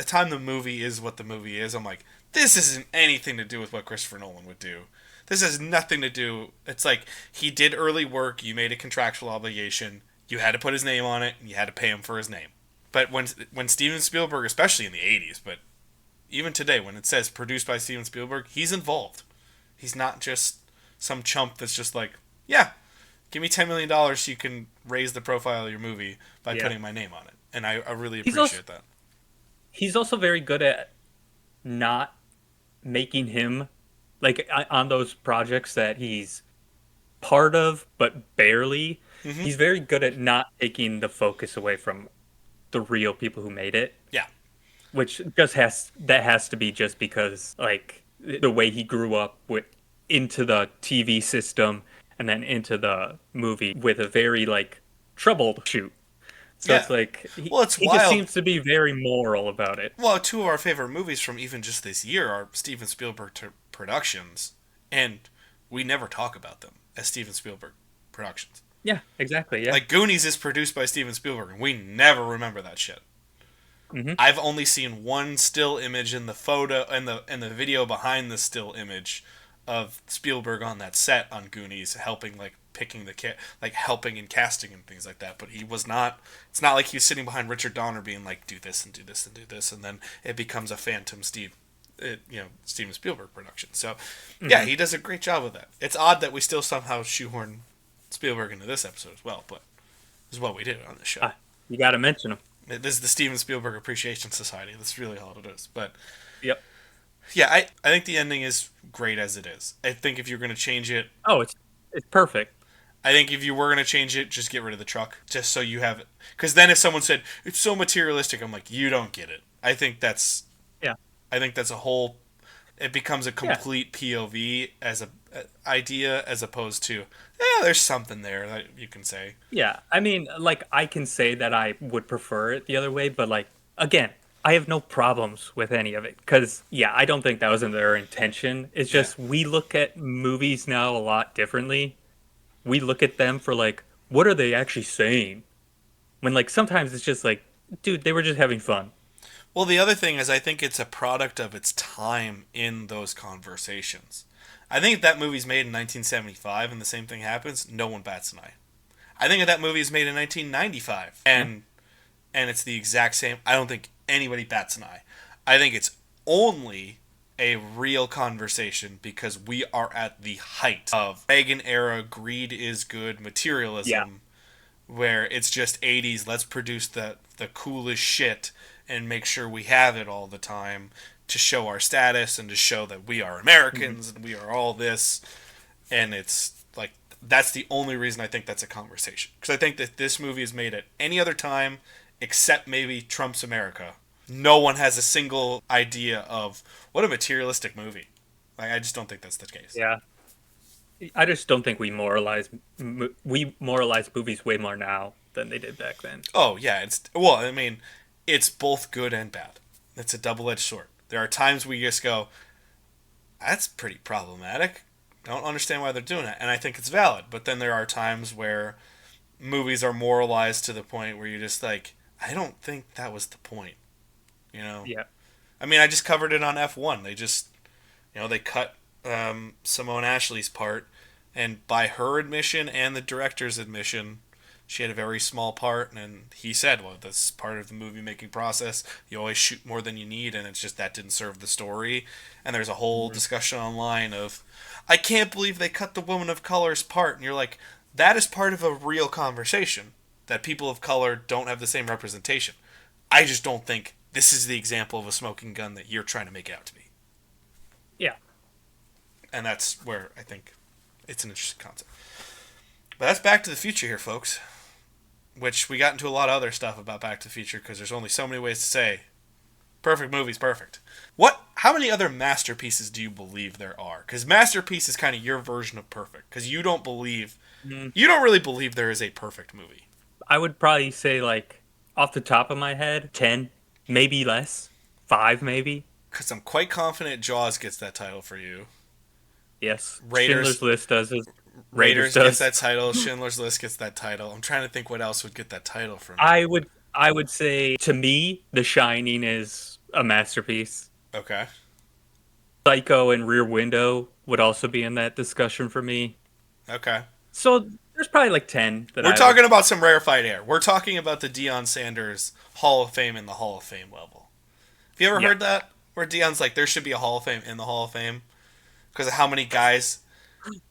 time the movie is what the movie is, I'm like, this isn't anything to do with what Christopher Nolan would do. This has nothing to do. It's like he did early work. You made a contractual obligation. You had to put his name on it, and you had to pay him for his name. But when Steven Spielberg, especially in the '80s, but even today, when it says produced by Steven Spielberg, he's involved. He's not just some chump that's just like, yeah, give me $10 million so you can raise the profile of your movie by Yeah. putting my name on it. And I really He's also appreciate that. he's also very good at not making him like on those projects that he's part of but barely. Hmm. He's very good at not taking the focus away from the real people who made it, Yeah. which just has to be just because like the way he grew up with into the TV system and then into the movie with a very like troubled shoot. So Yeah. it's like Well, it's he just wild. seems to be very moral about it. Well, two of our favorite movies from even just this year are Steven Spielberg productions, and we never talk about them as Steven Spielberg productions. Yeah, exactly. Yeah. Like Goonies is produced by Steven Spielberg, and we never remember that shit. hmm I've only seen one still image in the photo and the video behind the still image of Spielberg on that set on Goonies, helping like picking like helping in casting and things like that. But he was not. It's not like he was sitting behind Richard Donner being like, do this and do this and do this, and then it becomes a Phantom Steven Spielberg production. So yeah, he does a great job with that. It's odd that we still somehow shoehorn Spielberg into this episode as well, but this is what we do on this show. You got to mention him. This is the Steven Spielberg Appreciation Society. That's really all it is. But Yep. yeah, I think the ending is great as it is. I think if you're going to change it, Oh, it's perfect. I think if you were going to change it, just get rid of the truck, just so you have it. Because then if someone said it's so materialistic, I'm like, you don't get it. Yeah. I think that's a whole. It becomes a Yeah. complete POV as a idea as opposed to yeah, there's something there that you can say. Yeah. I mean, like I can say that I would prefer it the other way, but like again, I have no problems with any of it cuz yeah, I don't think that was in their intention. It's Yeah. just we look at movies now a lot differently. We look at them for like what are they actually saying? When like sometimes it's just like dude, they were just having fun. Well, the other thing is, I think it's a product of its time in those conversations. I think if that movie's made in 1975 and the same thing happens, no one bats an eye. I think if that movie is made in 1995 and it's the exact same, I don't think anybody bats an eye. I think it's only a real conversation because we are at the height of Reagan era greed is good Yeah. materialism where it's just 80s, let's produce the coolest shit and make sure we have it all the time to show our status and to show that we are Americans and we are all this. And it's like, that's the only reason I think that's a conversation. Because I think that this movie is made at any other time except maybe Trump's America. No one has a single idea of what a materialistic movie. Like, I just don't think that's the case. Yeah. I just don't think we moralize movies way more now than they did back then. Oh, yeah. Well, I mean, it's both good and bad. It's a double-edged sword. There are times we just go, that's pretty problematic. Don't understand why they're doing it. And I think it's valid. But then there are times where movies are moralized to the point where you're just like, I don't think that was the point. You know? Yeah. I mean, I just covered it on F1. They just, they cut Simone Ashley's part, and by her admission and the director's admission, she had a very small part, and he said, well, that's part of the movie making process. You always shoot more than you need, and it's just that didn't serve the story. And there's a whole discussion online of, I can't believe they cut the woman of color's part. And you're like, that is part of a real conversation, that people of color don't have the same representation. I just don't think this is the example of a smoking gun that you're trying to make out to be. Yeah. And that's where I think it's an interesting concept. But that's Back to the Future here, folks. Which we got into a lot of other stuff about Back to the Future because there's only so many ways to say perfect movie's perfect. How many other masterpieces do you believe there are? Because masterpiece is kind of your version of perfect. Because you don't really believe there is a perfect movie. I would probably say, like, off the top of my head, 10, maybe less, 5 maybe. Because I'm quite confident Jaws gets that title for you. Yes. Raiders, Schindler's List does it. Raiders gets that title. Schindler's List gets that title. I'm trying to think what else would get that title for me. I would say, to me, The Shining is a masterpiece. Okay. Psycho and Rear Window would also be in that discussion for me. Okay. So there's probably like 10 that We're talking about some rarefied air. We're talking about the Deion Sanders Hall of Fame in the Hall of Fame level. Have you ever heard that? Where Deion's like, there should be a Hall of Fame in the Hall of Fame because of how many guys.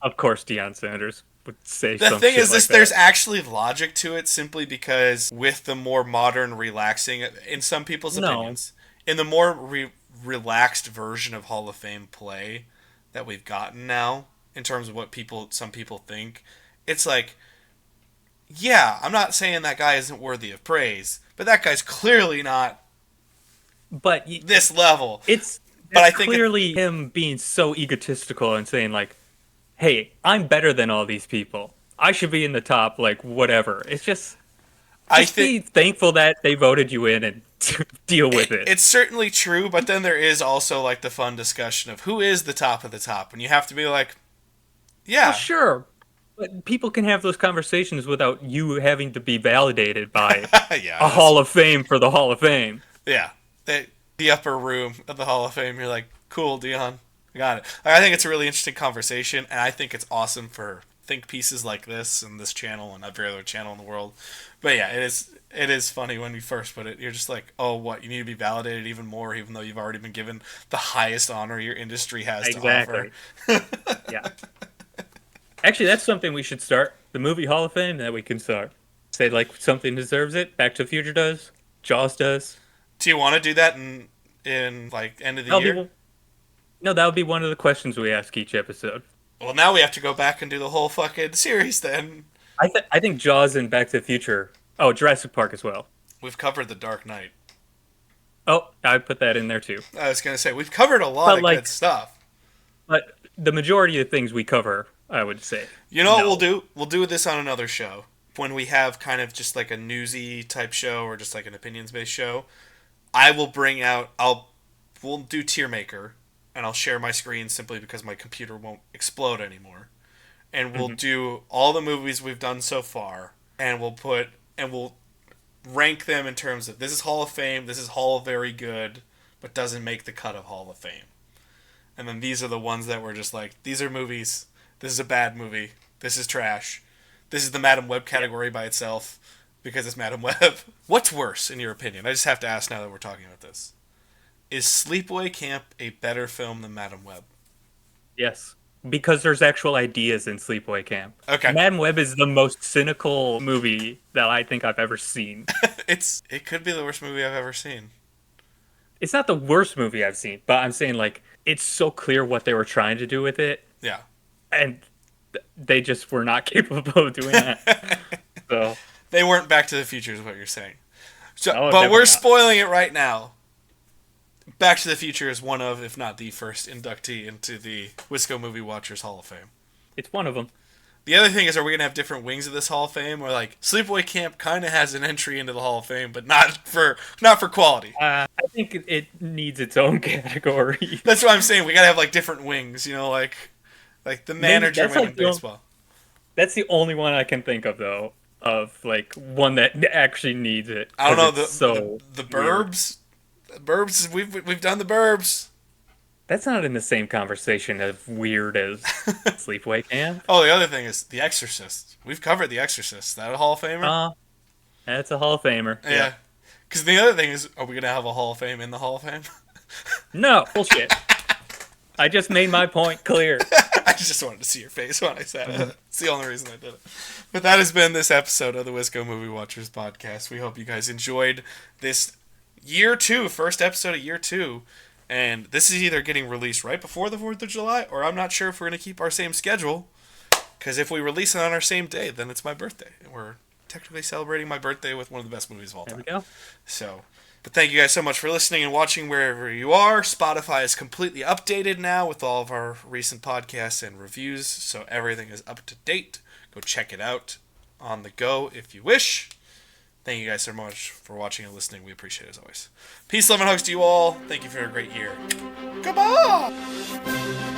Of course, Deion Sanders would say the some thing shit is this like there's that. actually logic to it simply because with the more modern relaxing in some people's opinions in the more relaxed version of Hall of Fame play that we've gotten now in terms of what some people think, it's like, yeah, I'm not saying that guy isn't worthy of praise, but that guy's clearly not this level. But I think clearly him being so egotistical and saying like, hey, I'm better than all these people. I should be in the top, like, whatever. It's just be thankful that they voted you in and deal with it. It's certainly true, but then there is also, like, the fun discussion of who is the top of the top. And you have to be like, yeah. Well, sure. But people can have those conversations without you having to be validated by a Hall of Fame for the Hall of Fame. Yeah. The upper room of the Hall of Fame, you're like, cool, Deion. Got it. I think it's a really interesting conversation, and I think it's awesome for think pieces like this and this channel and every other channel in the world. But yeah, it is funny when you first put it. You're just like, oh, what? You need to be validated even more, even though you've already been given the highest honor your industry has to offer. Yeah. Actually, that's something we should start. The movie Hall of Fame that we can start. Say like something deserves it. Back to the Future does. Jaws does. Do you want to do that in like end of the year? No, that would be one of the questions we ask each episode. Well, now we have to go back and do the whole fucking series then. I think Jaws and Back to the Future. Oh, Jurassic Park as well. We've covered The Dark Knight. Oh, I put that in there too. I was going to say, we've covered a lot of good stuff. But the majority of things we cover, I would say. You know what we'll do? We'll do this on another show. When we have kind of just like a newsy type show or just like an opinions-based show, I will bring out... We'll do Tier Maker. And I'll share my screen simply because my computer won't explode anymore. And we'll do all the movies we've done so far, and we'll rank them in terms of this is Hall of Fame, this is Hall of Very Good, but doesn't make the cut of Hall of Fame. And then these are the ones that were just like, these are movies, this is a bad movie, this is trash, this is the Madam Web category by itself, because it's Madam Web. What's worse, in your opinion? I just have to ask now that we're talking about this. Is Sleepaway Camp a better film than Madam Web? Yes. Because there's actual ideas in Sleepaway Camp. Okay. Madam Web is the most cynical movie that I think I've ever seen. It could be the worst movie I've ever seen. It's not the worst movie I've seen, but I'm saying, like, it's so clear what they were trying to do with it. Yeah. And they just were not capable of doing that. So they weren't Back to the Future is what you're saying. So, no, but we're spoiling it right now. Back to the Future is one of, if not the first inductee into the Wisco Movie Watchers Hall of Fame. It's one of them. The other thing is, are we going to have different wings of this Hall of Fame? Or like, Sleepaway Camp kind of has an entry into the Hall of Fame, but not for quality. I think it needs its own category. That's what I'm saying. We got to have like different wings, you know, like the manager wing in baseball. That's the only one I can think of, though, of like one that actually needs it. I don't know, the Burbs. The Burbs, we've done the Burbs. That's not in the same conversation as weird as Sleepaway Camp. Oh, the other thing is The Exorcist. We've covered The Exorcist. That a Hall of Famer? Uh, that's a Hall of Famer. Yeah. Yep. Because the other thing is, are we going to have a Hall of Fame in the Hall of Fame? No, bullshit. I just made my point clear. I just wanted to see your face when I said it. It's the only reason I did it. But that has been this episode of the Wisco Movie Watchers podcast. We hope you guys enjoyed this year 2, first episode of year 2. And this is either getting released right before the 4th of July, or I'm not sure if we're going to keep our same schedule. Because if we release it on our same day, then it's my birthday. And we're technically celebrating my birthday with one of the best movies of all time. There we go. So, but thank you guys so much for listening and watching wherever you are. Spotify is completely updated now with all of our recent podcasts and reviews, so everything is up to date. Go check it out on the go if you wish. Thank you guys so much for watching and listening. We appreciate it as always. Peace, love, and hugs to you all. Thank you for a great year. Goodbye!